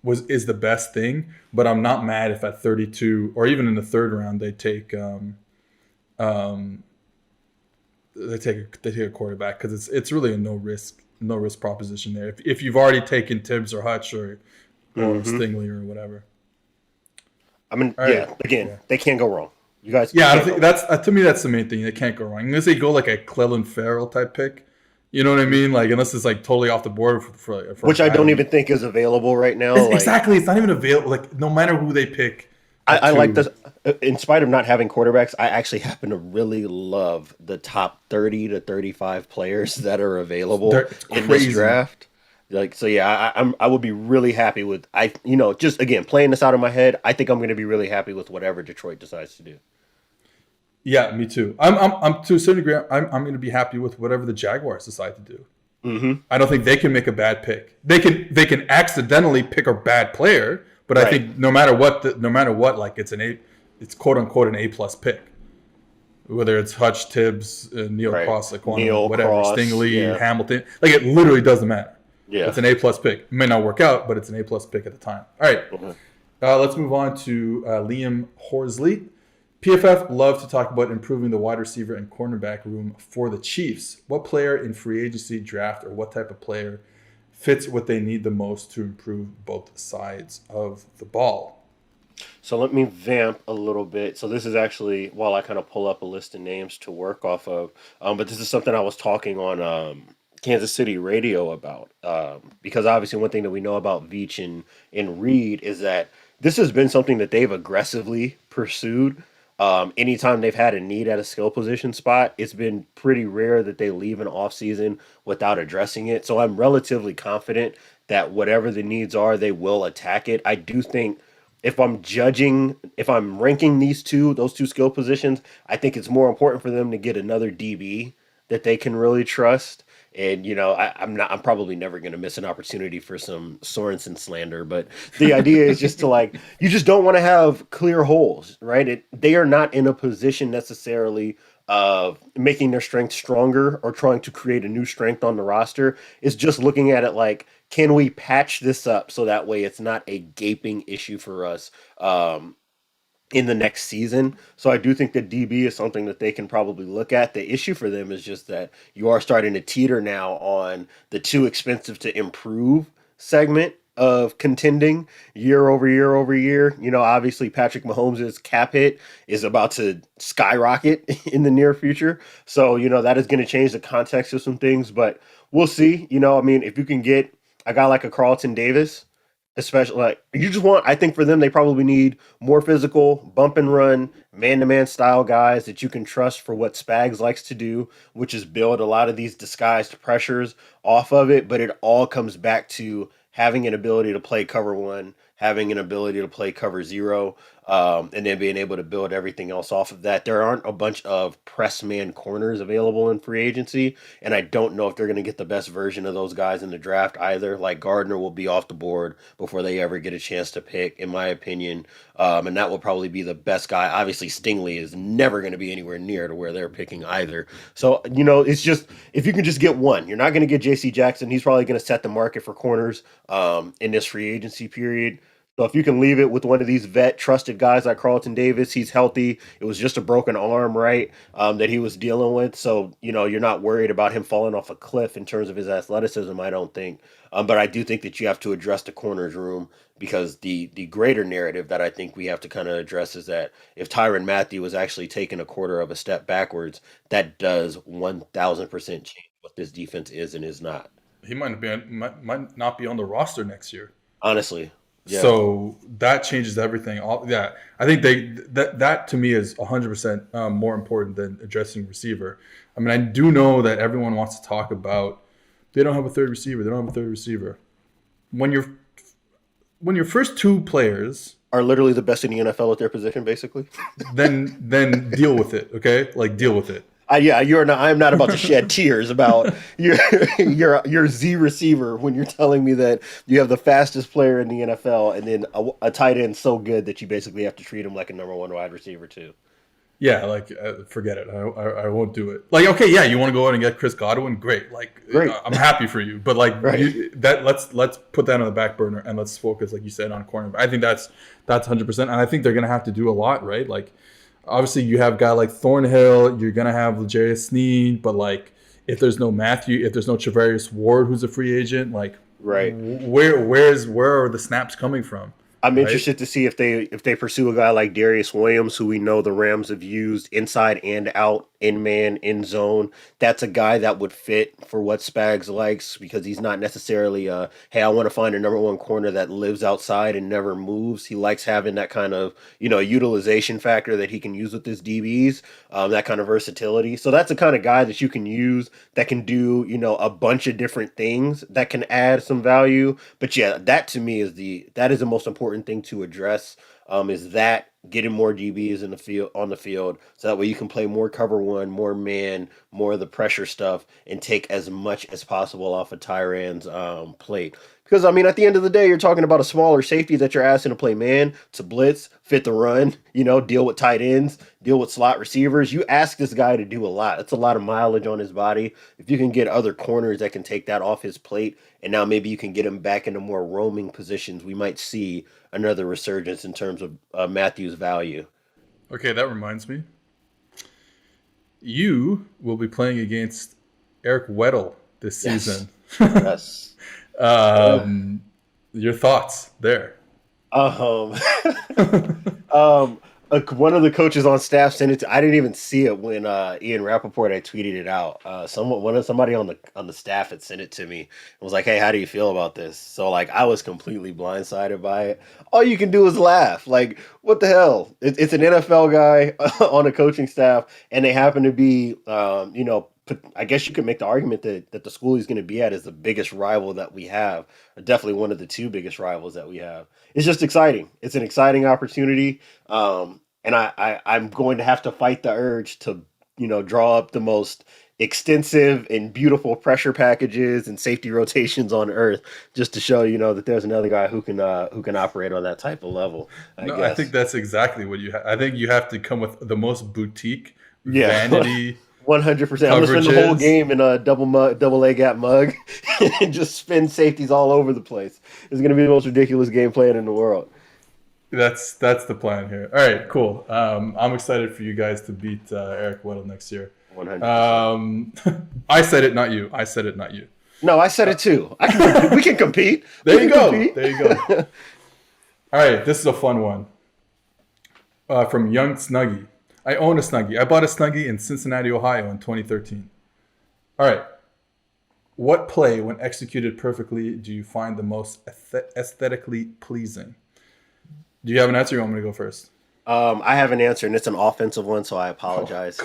is the best thing. But I'm not mad if at 32 or even in the 3rd round they take a quarterback because it's really a no risk proposition there. If you've already taken Tibbs or Hutch or Stingley or whatever. I mean, they can't go wrong. You guys, I think that's to me that's the main thing. They can't go wrong unless they go like a Clelin Ferrell type pick. You know what I mean? Like unless it's like totally off the board for which I don't even think is available right now. Exactly, it's not even available. Like no matter who they pick. I like this. In spite of not having quarterbacks, I actually happen to really love the top 30 to 35 players that are available in this draft. Like, so yeah, I would be really happy with just again playing this out of my head. I think I'm going to be really happy with whatever Detroit decides to do. Yeah, me too. I'm to a certain degree. I'm going to be happy with whatever the Jaguars decide to do. Mm-hmm. I don't think they can make a bad pick. They can accidentally pick a bad player. But I think no matter what, like it's quote unquote an A+ pick, whether it's Hutch, Tibbs, Neil Cross, like whatever, Cross, Stingley, Hamilton, like it literally doesn't matter. Yeah, it's an A+ pick. It may not work out, but it's an A+ pick at the time. All right, let's move on to Liam Horsley. PFF love to talk about improving the wide receiver and cornerback room for the Chiefs. What player in free agency draft or what type of player fits what they need the most to improve both sides of the ball? So let me vamp a little bit. So this is actually, while I kind of pull up a list of names to work off of, but this is something I was talking on Kansas City radio about, because obviously one thing that we know about Veach and Reed is that this has been something that they've aggressively pursued. Anytime they've had a need at a skill position spot, it's been pretty rare that they leave an offseason without addressing it. So I'm relatively confident that whatever the needs are, they will attack it. I do think if I'm ranking those two skill positions, I think it's more important for them to get another DB that they can really trust. And I'm probably never going to miss an opportunity for some Sorensen slander, but the idea is just to you just don't want to have clear holes, right? They are not in a position necessarily of making their strength stronger or trying to create a new strength on the roster. It's just looking at it like, can we patch this up so that way it's not a gaping issue for us in the next season? So I do think that DB is something that they can probably look at. The issue for them is just that you are starting to teeter now on the too expensive to improve segment of contending year over year over year. Obviously Patrick Mahomes' cap hit is about to skyrocket in the near future. So, that is going to change the context of some things, but we'll see. If you can get a guy like a Carlton Davis, especially I think for them, they probably need more physical, bump and run, man-to-man style guys that you can trust for what Spags likes to do, which is build a lot of these disguised pressures off of it. But it all comes back to having an ability to play cover one, having an ability to play cover zero, and then being able to build everything else off of that. There aren't a bunch of press man corners available in free agency, and I don't know if they're going to get the best version of those guys in the draft either. Like Gardner will be off the board before they ever get a chance to pick, in my opinion, and that will probably be the best guy. Obviously, Stingley is never going to be anywhere near to where they're picking either. So, it's just, if you can just get one, you're not going to get J.C. Jackson. He's probably going to set the market for corners in this free agency period. So if you can leave it with one of these vet trusted guys like Carlton Davis, he's healthy. It was just a broken arm, right, that he was dealing with. So, you're not worried about him falling off a cliff in terms of his athleticism, I don't think. But I do think that you have to address the corners room, because the greater narrative that I think we have to kind of address is that if Tyrann Mathieu was actually taking a quarter of a step backwards, that does 1,000% change what this defense is and is not. He might not be on the roster next year. Honestly. Yeah. So that changes everything. I think that to me is 100% more important than addressing receiver. I mean, I do know that everyone wants to talk about they don't have a third receiver. When your first two players are literally the best in the NFL at their position, basically, then deal with it. Okay, deal with it. I'm not about to shed tears about your Z receiver when you're telling me that you have the fastest player in the NFL and then a tight end so good that you basically have to treat him like a number one wide receiver too. Yeah, forget it. I won't do it. Okay, yeah, you want to go out and get Chris Godwin? Great. Great. I'm happy for you. But right. Let's put that on the back burner and let's focus, like you said, on corner. I think that's 100%. And I think they're gonna have to do a lot, right? Obviously, you have a guy like Thornhill. You're gonna have L'Jarius Sneed, but if there's no Matthew, if there's no Travarius Ward, who's a free agent, right, where are the snaps coming from? I'm interested to see if they pursue a guy like Darius Williams, who we know the Rams have used inside and out, in man, in zone. That's a guy that would fit for what Spags likes, because he's not necessarily hey, I want to find a number one corner that lives outside and never moves. He likes having that kind of utilization factor that he can use with his DBs, that kind of versatility. So that's the kind of guy that you can use that can do a bunch of different things that can add some value. But yeah, that to me is the most important thing to address, is that getting more DBs on the field, so that way you can play more cover one, more man, more of the pressure stuff, and take as much as possible off of Tyrann's plate. Because at the end of the day, you're talking about a smaller safety that you're asking to play man, to blitz, fit the run, deal with tight ends, deal with slot receivers. You ask this guy to do a lot. That's a lot of mileage on his body. If you can get other corners that can take that off his plate, and now maybe you can get him back into more roaming positions, we might see another resurgence in terms of Matthew's value. Okay, that reminds me. You will be playing against Eric Weddle this season. Yes. Your thoughts there? One of the coaches on staff sent it to. I didn't even see it when Ian Rappaport had tweeted it out. Somebody on the staff had sent it to me and was like, "Hey, how do you feel about this?" So I was completely blindsided by it. All you can do is laugh. What the hell? It's an NFL guy on a coaching staff, and they happen to be I guess you could make the argument that the school he's going to be at is the biggest rival that we have, or definitely one of the two biggest rivals that we have. It's just exciting. It's an exciting opportunity, and I'm going to have to fight the urge to draw up the most extensive and beautiful pressure packages and safety rotations on earth, just to show that there's another guy who can operate on that type of level. I think that's exactly what you. I think you have to come with the most boutique vanity. 100%. I'm gonna spend the whole game in a double A gap mug, and just spin safeties all over the place. It's gonna be the most ridiculous game plan in the world. That's the plan here. All right, cool. I'm excited for you guys to beat Eric Weddle next year. 100%. I said it, not you. I said it, not you. No, I said it too. We can compete. There you go. There you go. All right, this is a fun one. From Young Snuggie. I own a Snuggie. I bought a Snuggie in Cincinnati, Ohio in 2013. All right. What play, when executed perfectly, do you find the most aesthetically pleasing? Do you have an answer? You want me to go first? I have an answer, and it's an offensive one, so I apologize.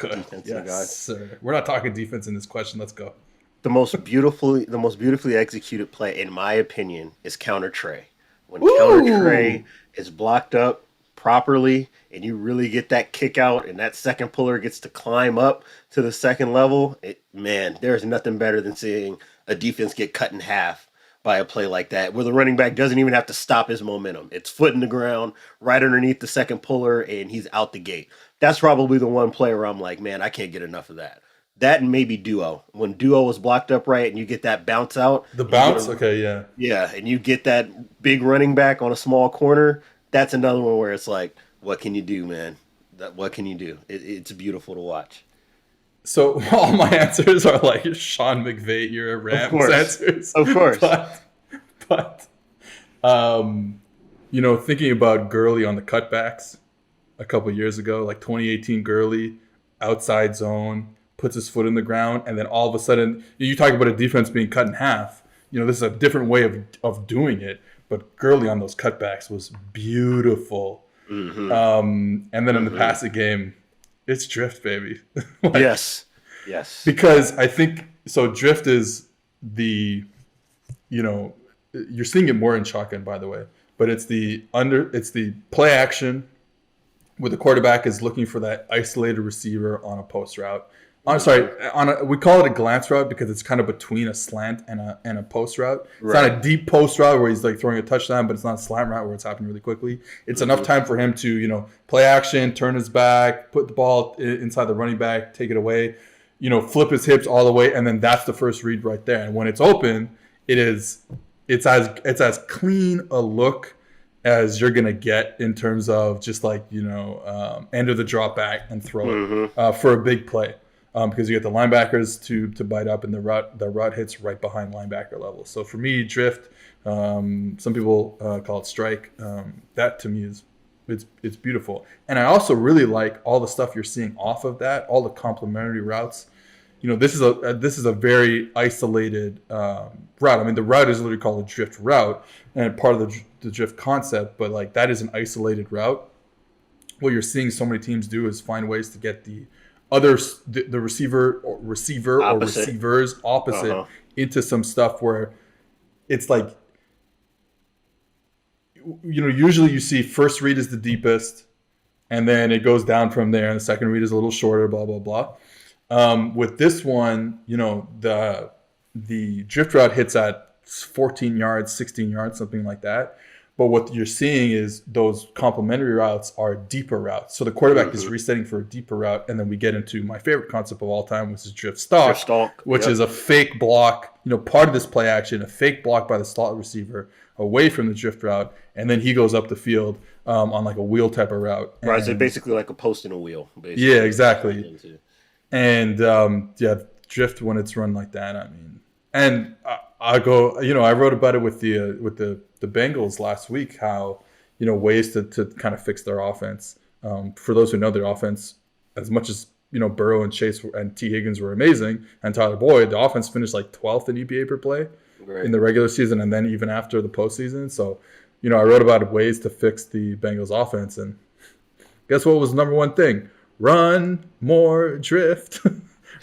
Yes, sir. We're not talking defense in this question. Let's go. The most beautifully executed play, in my opinion, is counter tray. When counter tray is blocked up properly, and you really get that kick out, and that second puller gets to climb up to the second level, there's nothing better than seeing a defense get cut in half by a play like that, where the running back doesn't even have to stop his momentum. It's foot in the ground, right underneath the second puller, and he's out the gate. That's probably the one play where I'm like, man, I can't get enough of that. That and maybe duo. When duo was blocked up right and you get that bounce out. The bounce? Okay, yeah. Yeah, and you get that big running back on a small corner. That's another one where it's like, what can you do, man? What can you do? It's beautiful to watch. So all my answers are like Sean McVay era Rams answers. Of course. But thinking about Gurley on the cutbacks a couple years ago, like 2018 Gurley, outside zone, puts his foot in the ground, and then all of a sudden, you talk about a defense being cut in half. This is a different way of doing it, but Gurley on those cutbacks was beautiful. Mm-hmm. And then in the passing game, it's drift, baby. Yes. Because I think so. Drift is you're seeing it more in shotgun, by the way, but it's the play action where the quarterback is looking for that isolated receiver on a post route. I'm sorry, we call it a glance route because it's kind of between a slant and a post route. It's not a deep post route where he's like throwing a touchdown, but it's not a slant route where it's happening really quickly. It's enough time for him to, play action, turn his back, put the ball inside the running back, take it away, flip his hips all the way, and then that's the first read right there. And when it's open, it's as clean a look as you're gonna get in terms of just like end of the drop back and throw it for a big play. Because you get the linebackers to bite up, and the route hits right behind linebacker level. So for me, drift, some people call it strike. That to me it's beautiful, and I also really like all the stuff you're seeing off of that, all the complementary routes. This is a very isolated route. I mean, the route is literally called a drift route, and part of the drift concept. But like that is an isolated route. What you're seeing so many teams do is find ways to get the receiver or receivers opposite into some stuff where it's like, usually you see first read is the deepest, and then it goes down from there, and the second read is a little shorter, blah blah blah. With this one, the drift route hits at 14 yards, 16 yards, something like that. But what you're seeing is those complementary routes are deeper routes. So the quarterback is resetting for a deeper route, and then we get into my favorite concept of all time, which is drift stalk, which is a fake block, part of this play action, a fake block by the slot receiver away from the drift route, and then he goes up the field on like a wheel type of route. Right, so basically like a post and a wheel. Basically. Yeah, exactly. And drift when it's run like that, I mean, and I go, I wrote about it with the Bengals last week, how, ways to kind of fix their offense. For those who know their offense, as much as, Burrow and Chase and T. Higgins were amazing, and Tyler Boyd, the offense finished like 12th in EPA per play in the regular season, and then even after the postseason. So, I wrote about ways to fix the Bengals offense, and guess what was the number one thing? Run more drift.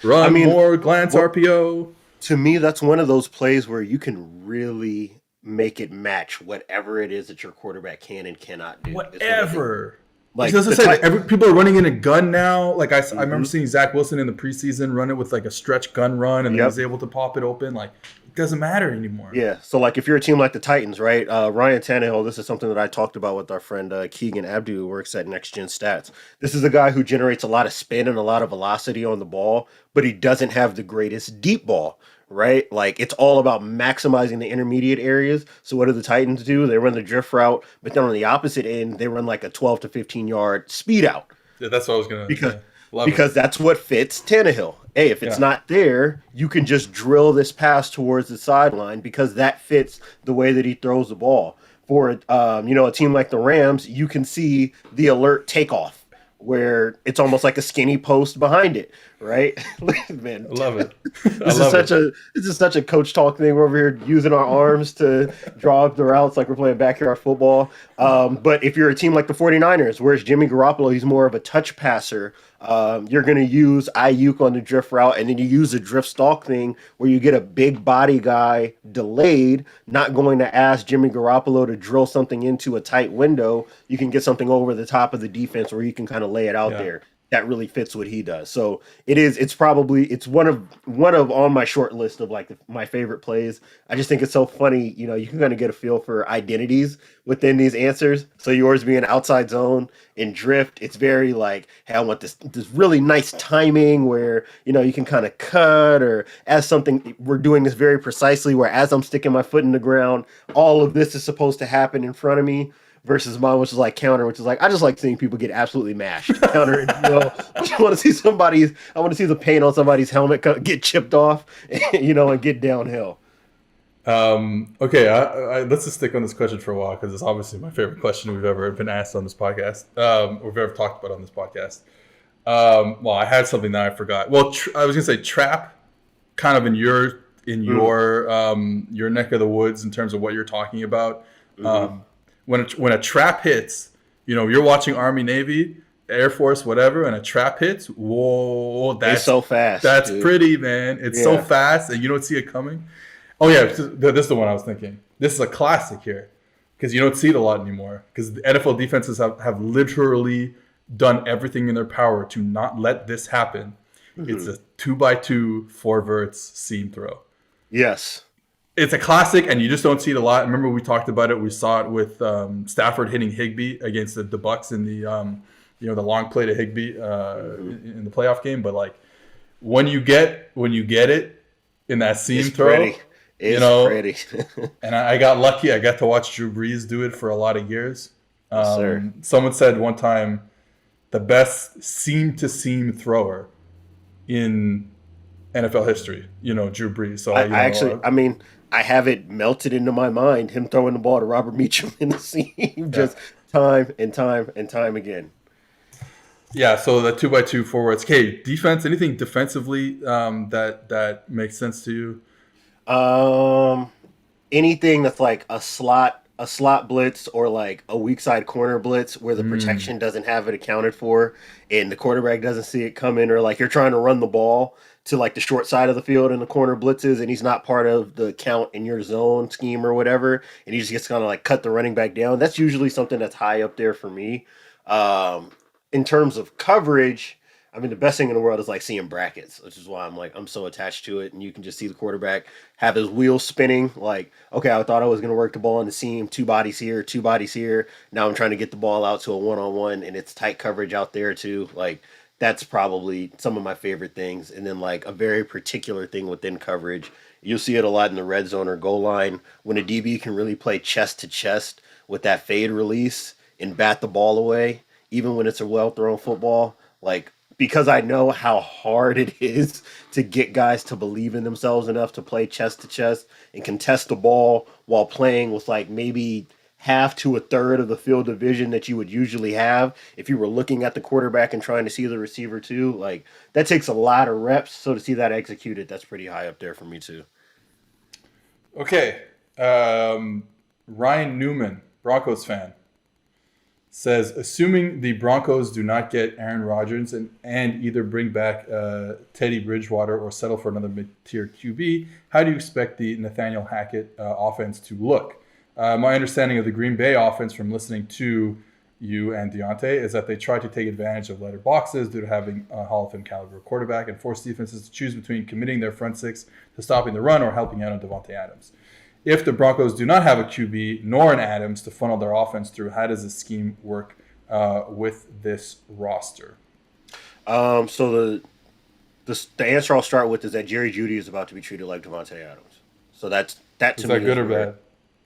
Run more, glance RPO. To me, that's one of those plays where you can really make it match whatever it is that your quarterback can and cannot do. Whatever. Like as I said, people are running in a gun now. Like I remember seeing Zach Wilson in the preseason run it with like a stretch gun run, and he was able to pop it open. Like it doesn't matter anymore. Yeah. So like if you're a team like the Titans, right? Ryan Tannehill. This is something that I talked about with our friend Keegan Abdu, who works at Next Gen Stats. This is a guy who generates a lot of spin and a lot of velocity on the ball, but he doesn't have the greatest deep ball. Right? Like it's all about maximizing the intermediate areas. So what do the Titans do? They run the drift route, but then on the opposite end, they run like a 12 to 15 yard speed out. Yeah, that's what I was going to because that's what fits Tannehill. Hey, if it's not there, you can just drill this pass towards the sideline because that fits the way that he throws the ball. For a team like the Rams, you can see the alert takeoff where it's almost like a skinny post behind it, right? Man, I love it. This is such a coach talk thing. We're over here using our arms to draw up the routes like we're playing backyard football. But if you're a team like the 49ers, whereas Jimmy Garoppolo, he's more of a touch passer, you're going to use Ayuk on the drift route, and then you use the drift stalk thing where you get a big body guy delayed, not going to ask Jimmy Garoppolo to drill something into a tight window. You can get something over the top of the defense where you can kind of lay it out there. That really fits what he does. So it's one of on my short list of like my favorite plays. I just think it's so funny. You know, you can kind of get a feel for identities within these answers. So yours being outside zone and drift, it's very like, hey, I want this really nice timing where, you know, you can kind of cut or as something, we're doing this very precisely where as I'm sticking my foot in the ground, all of this is supposed to happen in front of me. Versus mine, which is like counter, which is like I just like seeing people get absolutely mashed. Counter, I just want to see I want to see the paint on somebody's helmet get chipped off, and get downhill. Okay, let's just stick on this question for a while because it's obviously my favorite question we've ever been asked on this podcast, or we've ever talked about on this podcast. Well, I had something that I forgot. Well, I was gonna say trap, kind of in your neck of the woods in terms of what you're talking about. When a trap hits, you know, you're watching Army, Navy, Air Force, whatever, and a trap hits, whoa, that's so fast. That's pretty, man. It's so fast, and you don't see it coming. Oh, yeah, this is the one I was thinking. This is a classic here because you don't see it a lot anymore because the NFL defenses have literally done everything in their power to not let this happen. It's a 2x2 4 verts seam throw. Yes. It's a classic, and you just don't see it a lot. Remember, we talked about it. We saw it with Stafford hitting Higbee against the Bucs in the long play to Higbee in the playoff game. But like when you get it in that seam throw, pretty. And I got lucky. I got to watch Drew Brees do it for a lot of years. Yes, sir. Someone said one time the best seam to seam thrower in NFL history, Drew Brees. So I have it melted into my mind, him throwing the ball to Robert Meacham in the seam, just time and time and time again. Yeah, so the 2x2 forwards. Okay, defense, anything defensively that makes sense to you? Anything that's like a slot blitz or like a weak side corner blitz where the protection doesn't have it accounted for and the quarterback doesn't see it coming, or like you're trying to run the ball to like the short side of the field and the corner blitzes and he's not part of the count in your zone scheme or whatever, and he just gets kind of like cut the running back down. That's usually something that's high up there for me. In terms of coverage, I mean, the best thing in the world is like seeing brackets, which is why I'm so attached to it. And you can just see the quarterback have his wheels spinning. Like, okay, I thought I was going to work the ball in the seam, 2 bodies here, 2 bodies here. Now I'm trying to get the ball out to a 1-on-1 and it's tight coverage out there too. Like, that's probably some of my favorite things. And then like a very particular thing within coverage, you'll see it a lot in the red zone or goal line when a DB can really play chest to chest with that fade release and bat the ball away, even when it's a well-thrown football. Like, because I know how hard it is to get guys to believe in themselves enough to play chest to chest and contest the ball while playing with like maybe half to a third of the field of vision that you would usually have if you were looking at the quarterback and trying to see the receiver too. Like, that takes a lot of reps. So to see that executed, that's pretty high up there for me too. Okay. Ryan Newman, Broncos fan, says, assuming the Broncos do not get Aaron Rodgers and either bring back Teddy Bridgewater or settle for another mid-tier QB, how do you expect the Nathaniel Hackett offense to look? My understanding of the Green Bay offense from listening to you and Diante is that they try to take advantage of lighter boxes due to having a Hall of Fame caliber quarterback and force defenses to choose between committing their front six to stopping the run or helping out on Davante Adams. If the Broncos do not have a QB nor an Adams to funnel their offense through, how does this scheme work with this roster? So the answer I'll start with is that Jerry Jeudy is about to be treated like Davante Adams. So that to me is that good or bad?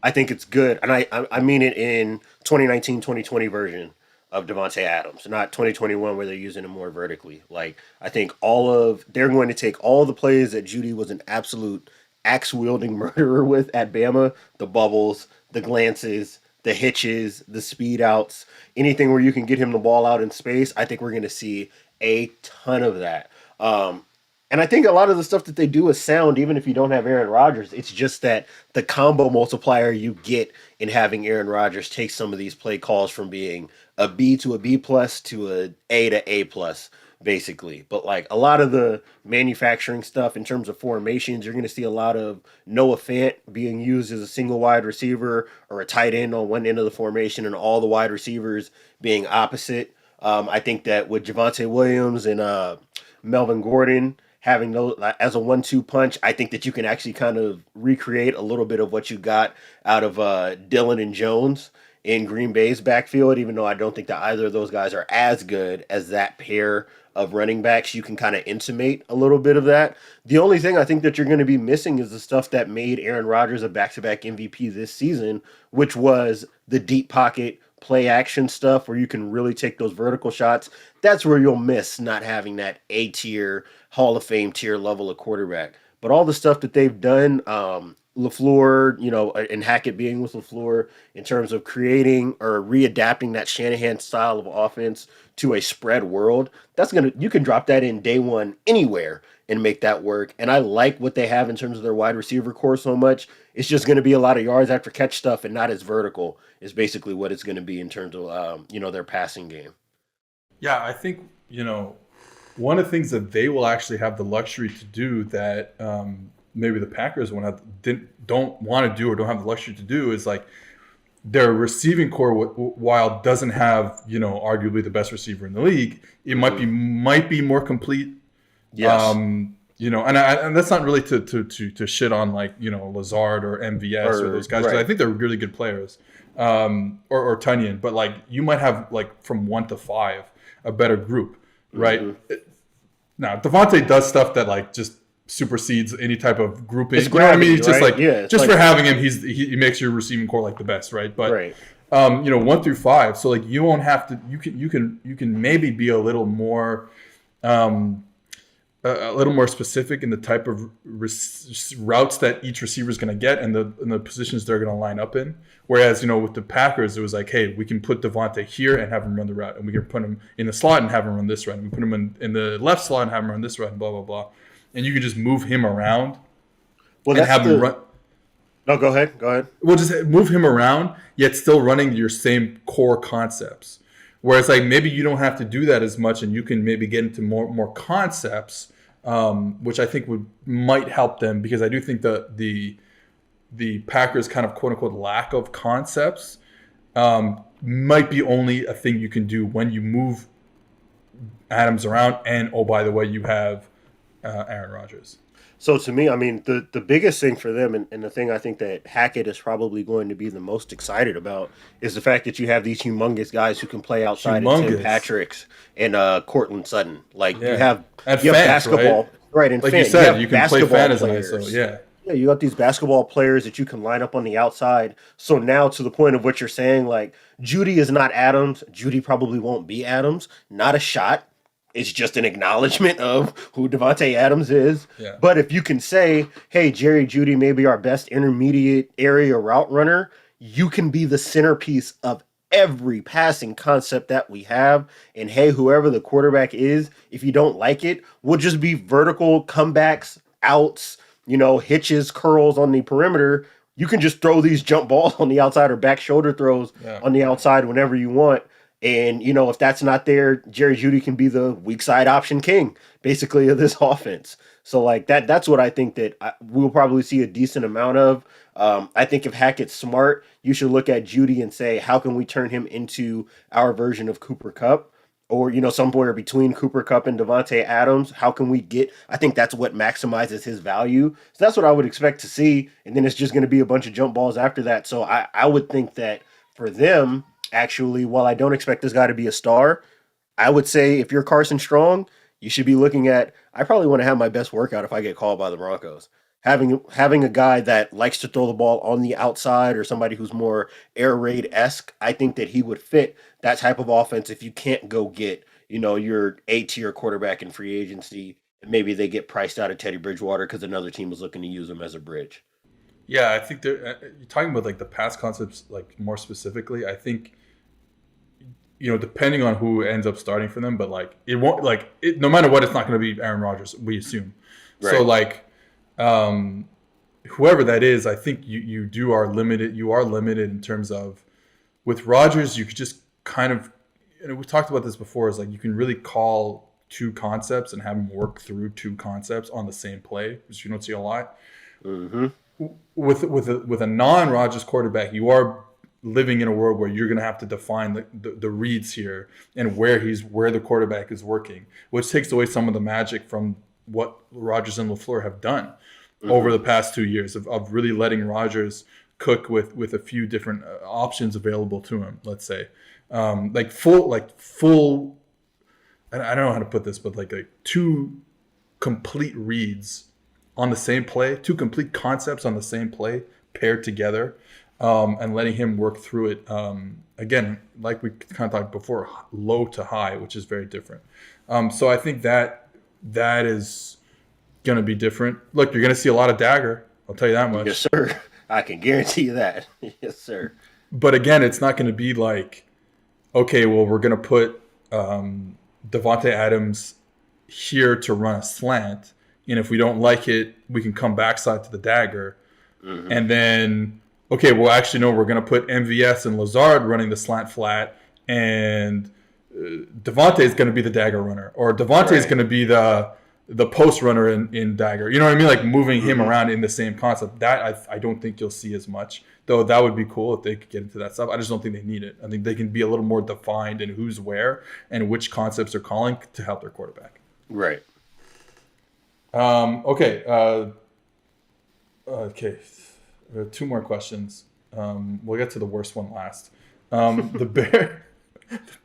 I think it's good, and I mean it in 2019-2020 version of Davante Adams, not 2021 where they're using him more vertically. Like, I think they're going to take all the plays that Jeudy was an absolute axe-wielding murderer with at Bama, the bubbles, the glances, the hitches, the speed outs, anything where you can get him the ball out in space. I think we're going to see a ton of that. And I think a lot of the stuff that they do is sound, even if you don't have Aaron Rodgers. It's just that the combo multiplier you get in having Aaron Rodgers take some of these play calls from being a B to a B plus to a A to A plus, basically. But like a lot of the manufacturing stuff in terms of formations, you're going to see a lot of Noah Fant being used as a single wide receiver or a tight end on one end of the formation and all the wide receivers being opposite. I think that with Javonte Williams and Melvin Gordon having those as a 1-2 punch, I think that you can actually kind of recreate a little bit of what you got out of Dillon and Jones in Green Bay's backfield, even though I don't think that either of those guys are as good as that pair of running backs. You can kind of intimate a little bit of that. The only thing I think that you're going to be missing is the stuff that made Aaron Rodgers a back-to-back MVP this season, which was the deep pocket play action stuff where you can really take those vertical shots. That's where you'll miss not having that A tier, Hall of Fame tier level of quarterback. But all the stuff that they've done, LaFleur, and Hackett being with LaFleur in terms of creating or readapting that Shanahan style of offense to a spread world, you can drop that in day one anywhere and make that work. And I like what they have in terms of their wide receiver core so much. It's just going to be a lot of yards after catch stuff and not as vertical is basically what it's going to be in terms of, their passing game. Yeah, I think, one of the things that they will actually have the luxury to do that maybe the Packers don't want to do or don't have the luxury to do is like their receiving core, while doesn't have, arguably the best receiver in the league, it might be more complete. Yes. And that's not really to shit on like, Lazard or MVS or those guys, because I think they're really good players, or Tunyon, but like you might have like from 1 to 5 a better group, right? Mm-hmm. Now Davante does stuff that like just supersedes any type of grouping. It's gravity, you know what I mean? It's right? Just for having him, he makes your receiving core like the best, right? But 1 through 5, so like you won't have to. You can maybe be a little more. A little more specific in the type of routes that each receiver is going to get and the positions they're going to line up in. Whereas, with the Packers, it was like, hey, we can put Davante here and have him run the route. And we can put him in the slot and have him run this route. And we put him in the left slot and have him run this route and blah, blah, blah. And you can just move him around and have him run. No, go ahead. Well, just move him around, yet still running your same core concepts. Whereas, like, maybe you don't have to do that as much and you can maybe get into more concepts, which I think might help them, because I do think that the Packers' kind of quote-unquote lack of concepts might be only a thing you can do when you move Adams around and, oh, by the way, you have Aaron Rodgers. So to me, I mean, the biggest thing for them and the thing I think that Hackett is probably going to be the most excited about is the fact that you have these humongous guys who can play outside of Tim Patrick's and Cortland Sutton. Like, you have basketball. Right, and like you said, you can play fan as an ISO, yeah. Yeah, you got these basketball players that you can line up on the outside. So now to the point of what you're saying, like, Jeudy is not Adams. Jeudy probably won't be Adams. Not a shot. It's just an acknowledgement of who Davante Adams is. Yeah. But if you can say, hey, Jerry Jeudy may be our best intermediate area route runner, you can be the centerpiece of every passing concept that we have. And hey, whoever the quarterback is, if you don't like it, we'll just be vertical comebacks, outs, hitches, curls on the perimeter. you can just throw these jump balls on the outside or back shoulder throws on the outside whenever you want. And, if that's not there, Jerry Jeudy can be the weak side option king, basically, of this offense. So, like, that's what I think that we'll probably see a decent amount of. I think if Hackett's smart, you should look at Jeudy and say, how can we turn him into our version of Cooper Kupp? Or, somewhere between Cooper Kupp and Davante Adams, how can we get? I think that's what maximizes his value. So that's what I would expect to see. And then it's just going to be a bunch of jump balls after that. So I would think that for them, actually, while I don't expect this guy to be a star, I would say if you're Carson Strong, you should be looking at, I probably want to have my best workout if I get called by the Broncos. Having a guy that likes to throw the ball on the outside or somebody who's more air raid-esque, I think that he would fit that type of offense if you can't go get, your A-tier quarterback in free agency, and maybe they get priced out of Teddy Bridgewater because another team is looking to use him as a bridge. Yeah, I think you're talking about like the pass concepts, like more specifically. I think, depending on who ends up starting for them, but like it won't no matter what, it's not going to be Aaron Rodgers, we assume. Right. So like, whoever that is, I think you are limited. You are limited in terms of with Rodgers, you could just kind of, we talked about this before, is like you can really call two concepts and have them work through two concepts on the same play, which you don't see a lot. Mm-hmm. With a non-Rodgers quarterback, you are living in a world where you're going to have to define the reads here and where the quarterback is working, which takes away some of the magic from what Rodgers and LaFleur have done over the past 2 years of really letting Rodgers cook with a few different options available to him. Let's say, full. I don't know how to put this, but like two complete reads on the same play, two complete concepts on the same play paired together, and letting him work through it. Again, like we kind of talked before, low to high, which is very different. So I think that is going to be different. Look, you're going to see a lot of dagger. I'll tell you that much. Yes, sir. I can guarantee you that. Yes, sir. But again, it's not going to be like, okay, well, we're going to put Davante Adams here to run a slant. And if we don't like it, we can come backside to the dagger. Mm-hmm. And then, okay, well, actually, no, we're going to put MVS and Lazard running the slant flat. And Davante is going to be the dagger runner. Or Davante is going to be the post runner in dagger. You know what I mean? Like moving him around in the same concept. That I don't think you'll see as much. Though that would be cool if they could get into that stuff. I just don't think they need it. I think they can be a little more defined in who's where and which concepts they're calling to help their quarterback. Right. Okay. Okay. Two more questions. We'll get to the worst one last. The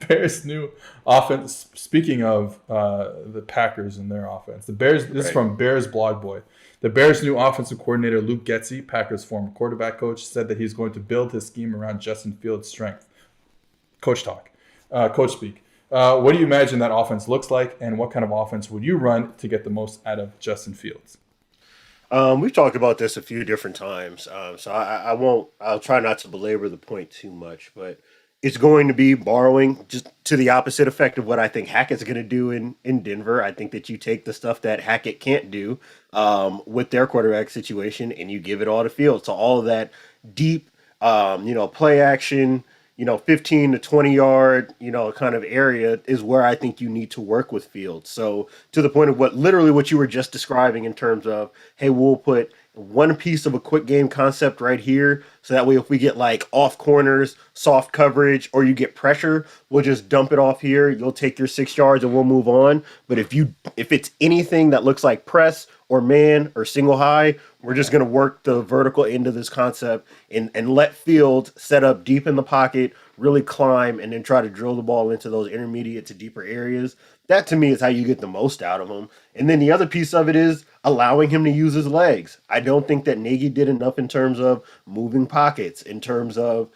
Bears' new offense. Speaking of the Packers and their offense, the Bears. This is from Bears Blog Boy. The Bears' new offensive coordinator Luke Getsy, Packers' former quarterback coach, said that he's going to build his scheme around Justin Fields' strength. Coach talk. Coach speak. What do you imagine that offense looks like, and what kind of offense would you run to get the most out of Justin Fields? We've talked about this a few different times, so I'll try not to belabor the point too much, but it's going to be borrowing just to the opposite effect of what I think Hackett's going to do in Denver. I think that you take the stuff that Hackett can't do with their quarterback situation and you give it all to Fields. So all of that deep, play action, 15 to 20 yard, kind of area is where I think you need to work with Fields. So to the point of what you were just describing in terms of, hey, we'll put one piece of a quick game concept right here. So that way, if we get like off corners, soft coverage, or you get pressure, we'll just dump it off here. You'll take your 6 yards and we'll move on. But if it's anything that looks like press or man or single high, we're just going to work the vertical end of this concept and let Fields set up deep in the pocket, really climb, and then try to drill the ball into those intermediate to deeper areas. That, to me, is how you get the most out of him. And then the other piece of it is allowing him to use his legs. I don't think that Nagy did enough in terms of moving pockets, in terms of,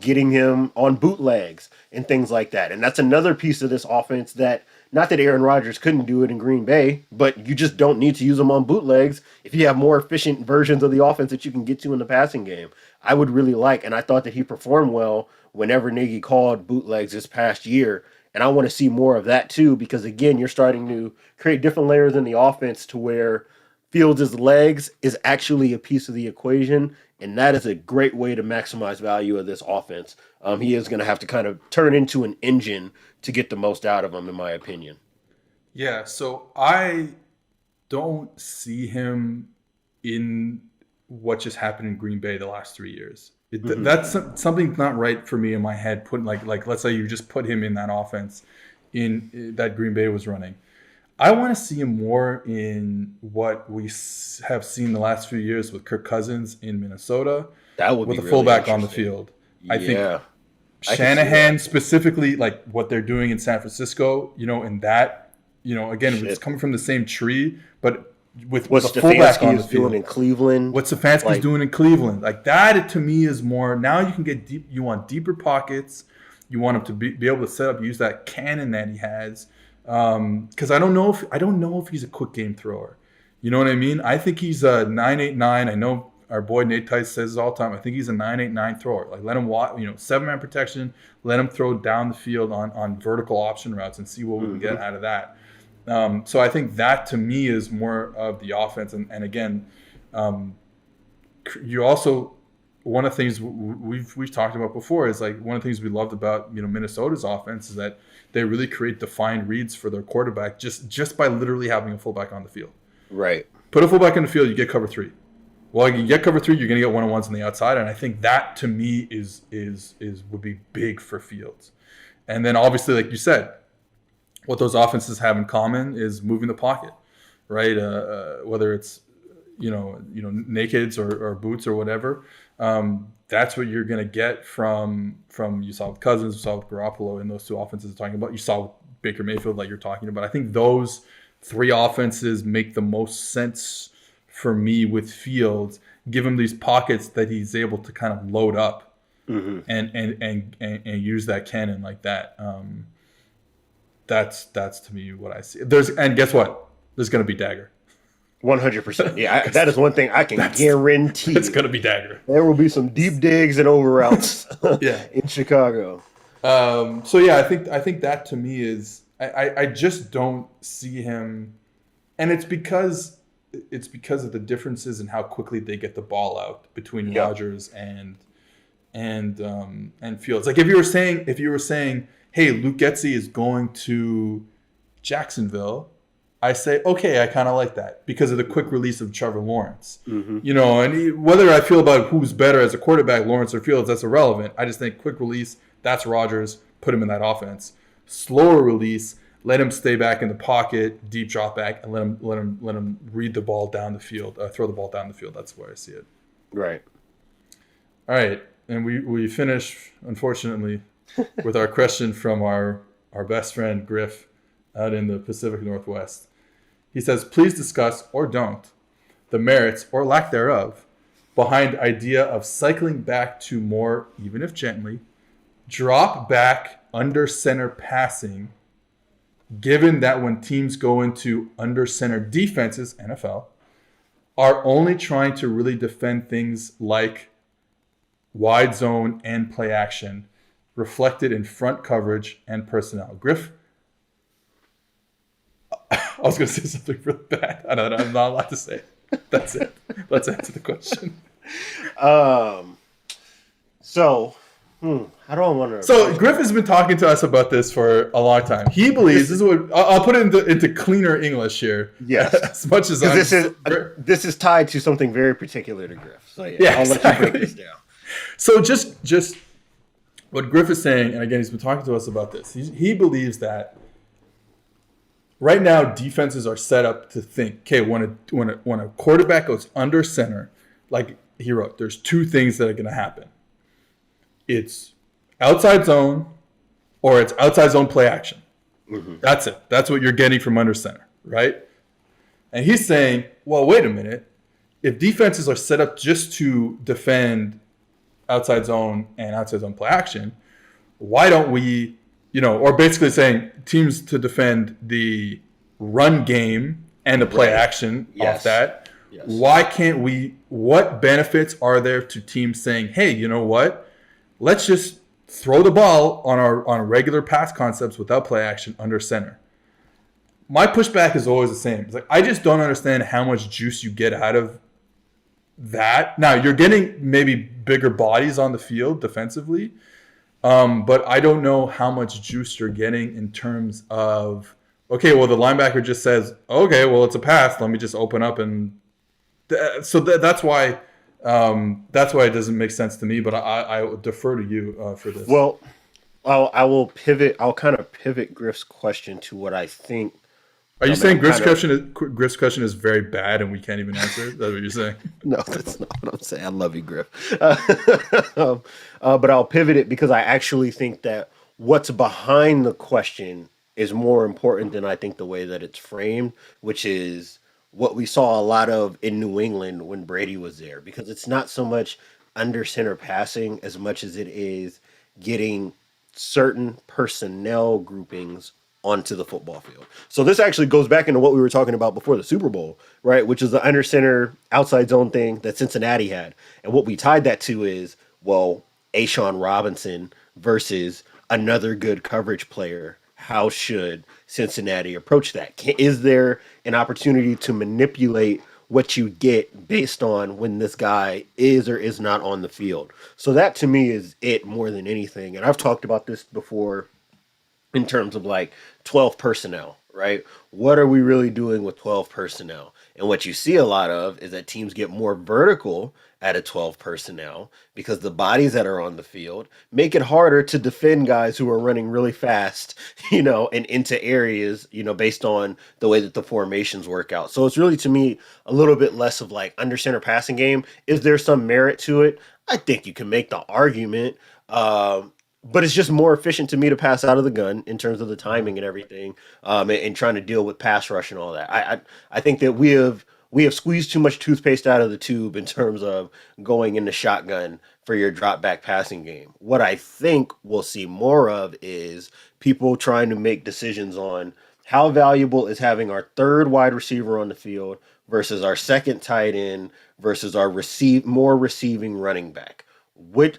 getting him on bootlegs and things like that. And that's another piece of this offense that, not that Aaron Rodgers couldn't do it in Green Bay, but you just don't need to use them on bootlegs if you have more efficient versions of the offense that you can get to in the passing game. I would really like, and I thought that he performed well whenever Nagy called bootlegs this past year. And I want to see more of that too, because again, you're starting to create different layers in the offense to where Fields' legs is actually a piece of the equation And that is a great way to maximize value of this offense. He is going to have to kind of turn into an engine to get the most out of him, in my opinion. Yeah, so I don't see him in what just happened in Green Bay the last 3 years. That's something's not right for me in my head. Putting like let's say you just put him in that offense in that Green Bay was running. I want to see him more in what we have seen the last few years with Kirk Cousins in Minnesota. That would with be a really fullback on the field. I think Shanahan specifically, like what they're doing in San Francisco, in that, again, it's coming from the same tree, but with a fullback on the field. Doing in Cleveland. What Stefanski's doing in Cleveland. Like that, to me, is more, now you can get deep. You want deeper pockets. You want him to be able to set up, use that cannon that he has. Because I don't know if he's a quick game thrower. You know what I mean? I think he's a 9.89. I know our boy Nate Tice says it all the time. I think he's a 9.89 thrower. Like let him walk, 7-man protection. Let him throw down the field on vertical option routes and see what we can get out of that. So I think that to me is more of the offense. And again, you also, one of the things we've talked about before is like one of the things we loved about Minnesota's offense is that they really create defined reads for their quarterback just by literally having a fullback on the field. Right. Put a fullback in the field, you get cover 3. Well, you get cover 3, you're going to get one-on-ones on the outside, and I think that to me is would be big for Fields. And then obviously, like you said, what those offenses have in common is moving the pocket, right? Whether it's nakeds or boots or whatever. That's what you're going to get from you saw with Cousins, you saw with Garoppolo in those two offenses talking about. You saw with Baker Mayfield like you're talking about. I think those 3 offenses make the most sense for me with Fields. Give him these pockets that he's able to kind of load up and use that cannon like that. That's to me what I see. And guess what? There's going to be dagger. 100%. Yeah, that is one thing I can guarantee. It's going to be dagger. There will be some deep digs and over routes in Chicago. So yeah, I think that to me is I just don't see him, and it's because of the differences in how quickly they get the ball out between Rodgers and Fields. Like if you were saying, hey, Luke Getsy is going to Jacksonville, I say, okay, I kind of like that because of the quick release of Trevor Lawrence. And whether I feel about who's better as a quarterback, Lawrence or Fields, that's irrelevant. I just think quick release, that's Rodgers, put him in that offense. Slower release, let him stay back in the pocket, deep drop back, and let him read the ball down the field, throw the ball down the field. That's where I see it. Right. All right, and we finish, unfortunately, with our question from our best friend Griff out in the Pacific Northwest. He says, please discuss or don't the merits or lack thereof behind idea of cycling back to more, even if gently, drop back under center passing, given that when teams go into under center defenses, NFL, are only trying to really defend things like wide zone and play action reflected in front coverage and personnel. Griff, I was going to say something really bad. I'm not allowed to say it. That's it. Let's answer the question. So, how do I want to... So, Griff has been talking to us about this for a long time. He believes, this is what... I'll put it into cleaner English here. Yes. As much as this is tied to something very particular to Griff. So, I'll let you break this down. So, just what Griff is saying, and again, he's been talking to us about this. He believes that right now, defenses are set up to think, okay, when a quarterback goes under center, like he wrote, there's 2 things that are going to happen. It's outside zone or it's outside zone play action. That's it. That's what you're getting from under center, right? And he's saying, well, wait a minute. If defenses are set up just to defend outside zone and outside zone play action, why don't we, or basically saying teams to defend the run game and the play action off that. Yes. Why can't we, what benefits are there to teams saying, hey, you know what? Let's just throw the ball on regular pass concepts without play action under center. My pushback is always the same. It's like, I just don't understand how much juice you get out of that. Now you're getting maybe bigger bodies on the field defensively, but I don't know how much juice you're getting in terms of, okay, well, the linebacker just says, okay, well, it's a pass. Let me just open up. And that's why it doesn't make sense to me, but I defer to you for this. Well, I'll kind of pivot Griff's question to what I think. Are you saying Griff's question is very bad and we can't even answer it? That's what you're saying? No, that's not what I'm saying. I love you, Griff. But I'll pivot it because I actually think that what's behind the question is more important than I think the way that it's framed, which is what we saw a lot of in New England when Brady was there. Because it's not so much under center passing as much as it is getting certain personnel groupings onto the football field. So this actually goes back into what we were talking about before the Super Bowl, right? Which is the under center outside zone thing that Cincinnati had. And what we tied that to is, well, A'Shawn Robinson versus another good coverage player. How should Cincinnati approach that? Is there an opportunity to manipulate what you get based on when this guy is or is not on the field? So that to me is it more than anything. And I've talked about this before in terms of like 12 personnel, right? What are we really doing with 12 personnel? And what you see a lot of is that teams get more vertical at a 12 personnel because the bodies that are on the field make it harder to defend guys who are running really fast, and into areas, based on the way that the formations work out. So it's really, to me, a little bit less of like under center passing game. Is there some merit to it? I think you can make the argument. But it's just more efficient to me to pass out of the gun in terms of the timing and everything, and trying to deal with pass rush and all that. I think that we have squeezed too much toothpaste out of the tube in terms of going into shotgun for your drop back passing game. What I think we'll see more of is people trying to make decisions on how valuable is having our third wide receiver on the field versus our second tight end versus our more receiving running back.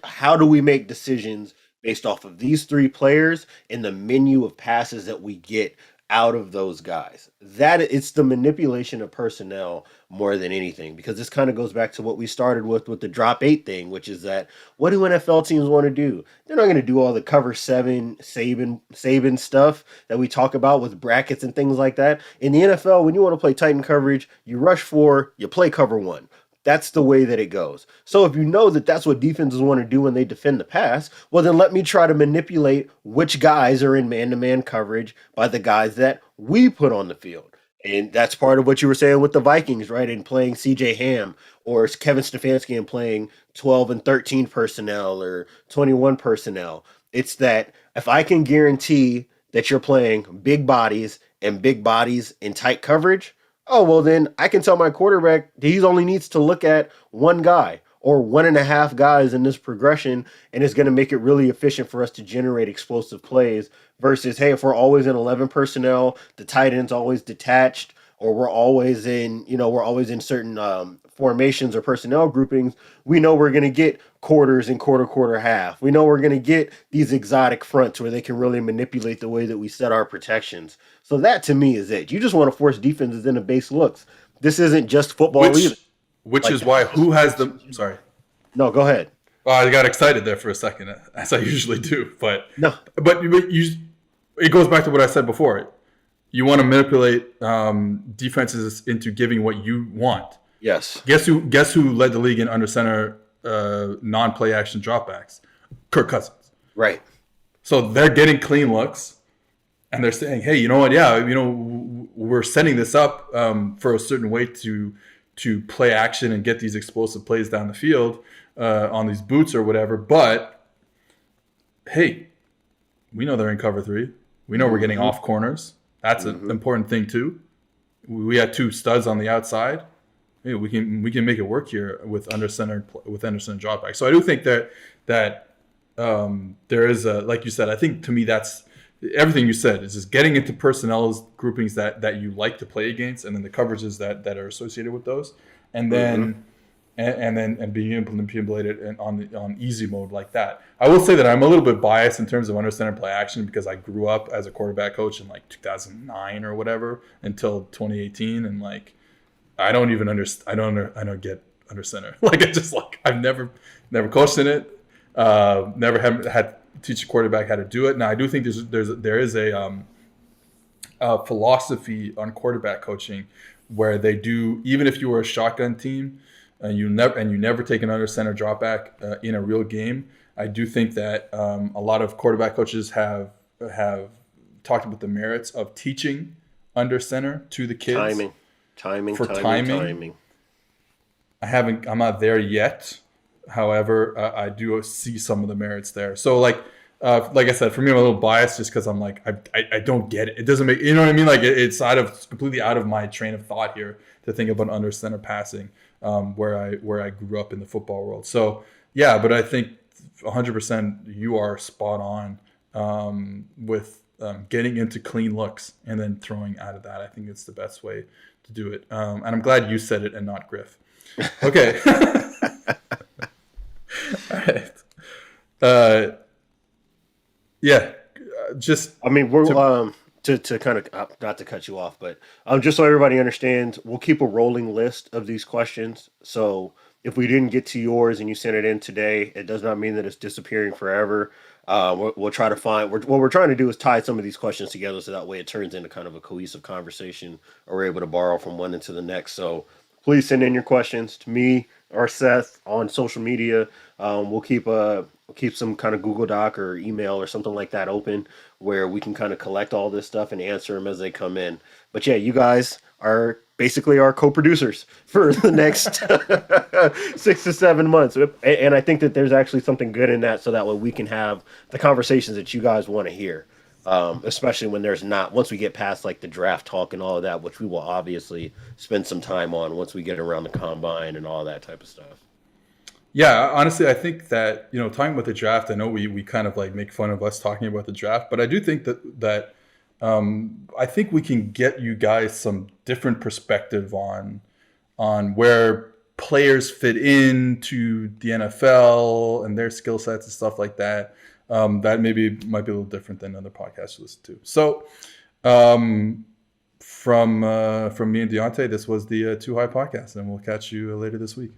How do we make decisions based off of these three players and the menu of passes that we get out of those guys? That it's the manipulation of personnel more than anything, because this kind of goes back to what we started with the drop 8 thing, which is that what do NFL teams want to do? They're not going to do all the cover 7 Saban stuff that we talk about with brackets and things like that. In the NFL, when you want to play tight end coverage, you rush 4, you play cover 1. That's the way that it goes. So if you know that that's what defenses want to do when they defend the pass, well, then let me try to manipulate which guys are in man-to-man coverage by the guys that we put on the field. And that's part of what you were saying with the Vikings, right? And playing CJ Ham or Kevin Stefanski and playing 12 and 13 personnel or 21 personnel. It's that if I can guarantee that you're playing big bodies in tight coverage, oh, well, then I can tell my quarterback he only needs to look at one guy or 1.5 guys in this progression, and it's going to make it really efficient for us to generate explosive plays versus, hey, if we're always in 11 personnel, the tight end's always detached, or we're always in certain formations or personnel groupings, we know we're going to get quarters and quarter half. We know we're going to get these exotic fronts where they can really manipulate the way that we set our protections. So that to me is it. You just want to force defenses into base looks. This isn't just football either. Which is why who has the – sorry. No, go ahead. I got excited there for a second, as I usually do. But no. But it goes back to what I said before. You want to manipulate defenses into giving what you want. Yes. Guess who led the league in under center non-play action dropbacks? Kirk Cousins. Right. So they're getting clean looks, and they're saying, "Hey, you know what? Yeah, we're setting this up for a certain way to play action and get these explosive plays down the field on these boots or whatever. But hey, we know they're in cover 3. We know we're getting off corners. That's an important thing too. We had 2 studs on the outside. Hey, we can make it work here with under center dropback. So I do think that there is a, like you said, I think to me that's everything you said is just getting into personnel groupings that you like to play against, and then the coverages that are associated with those, and then and being able to manipulate it on easy mode like that. I will say that I'm a little bit biased in terms of under center play action because I grew up as a quarterback coach in like 2009 or whatever until 2018, and like I don't even understand. I don't get under center. Like I've never coached in it. Never had teach a quarterback how to do it. Now I do think there is a philosophy on quarterback coaching where they do, even if you were a shotgun team and you never take an under center drop back in a real game. I do think that a lot of quarterback coaches have talked about the merits of teaching under center to the kids. Timing. I'm not there yet. However, I do see some of the merits there. So like I said, for me, I'm a little biased just because I'm like, I don't get it. It doesn't make, you know what I mean? Like it's completely out of my train of thought here to think about under center passing where I grew up in the football world. So yeah, but I think 100% you are spot on with getting into clean looks and then throwing out of that. I think it's the best way to do it. And I'm glad you said it and not Griff. Okay. All right. Yeah. We're to kind of not to cut you off, but just so everybody understands, we'll keep a rolling list of these questions. So if we didn't get to yours and you sent it in today, it does not mean that it's disappearing forever. We'll try to find. What we're trying to do is tie some of these questions together, so that way it turns into kind of a cohesive conversation, or we're able to borrow from one into the next. So please send in your questions to me or Seth on social media. We'll keep some kind of Google Doc or email or something like that open where we can kind of collect all this stuff and answer them as they come in. But yeah, you guys are basically our co-producers for the next 6 to 7 months. And I think that there's actually something good in that, so that way we can have the conversations that you guys want to hear. Especially when there's not, once we get past like the draft talk and all of that, which we will obviously spend some time on once we get around the combine and all that type of stuff. Yeah, honestly, I think that, talking about the draft, I know we kind of like make fun of us talking about the draft, but I do think that I think we can get you guys some different perspective on where players fit into the NFL and their skill sets and stuff like that. That maybe might be a little different than other podcasts you listen to. So from me and Diante, this was the Two High Podcast, and we'll catch you later this week.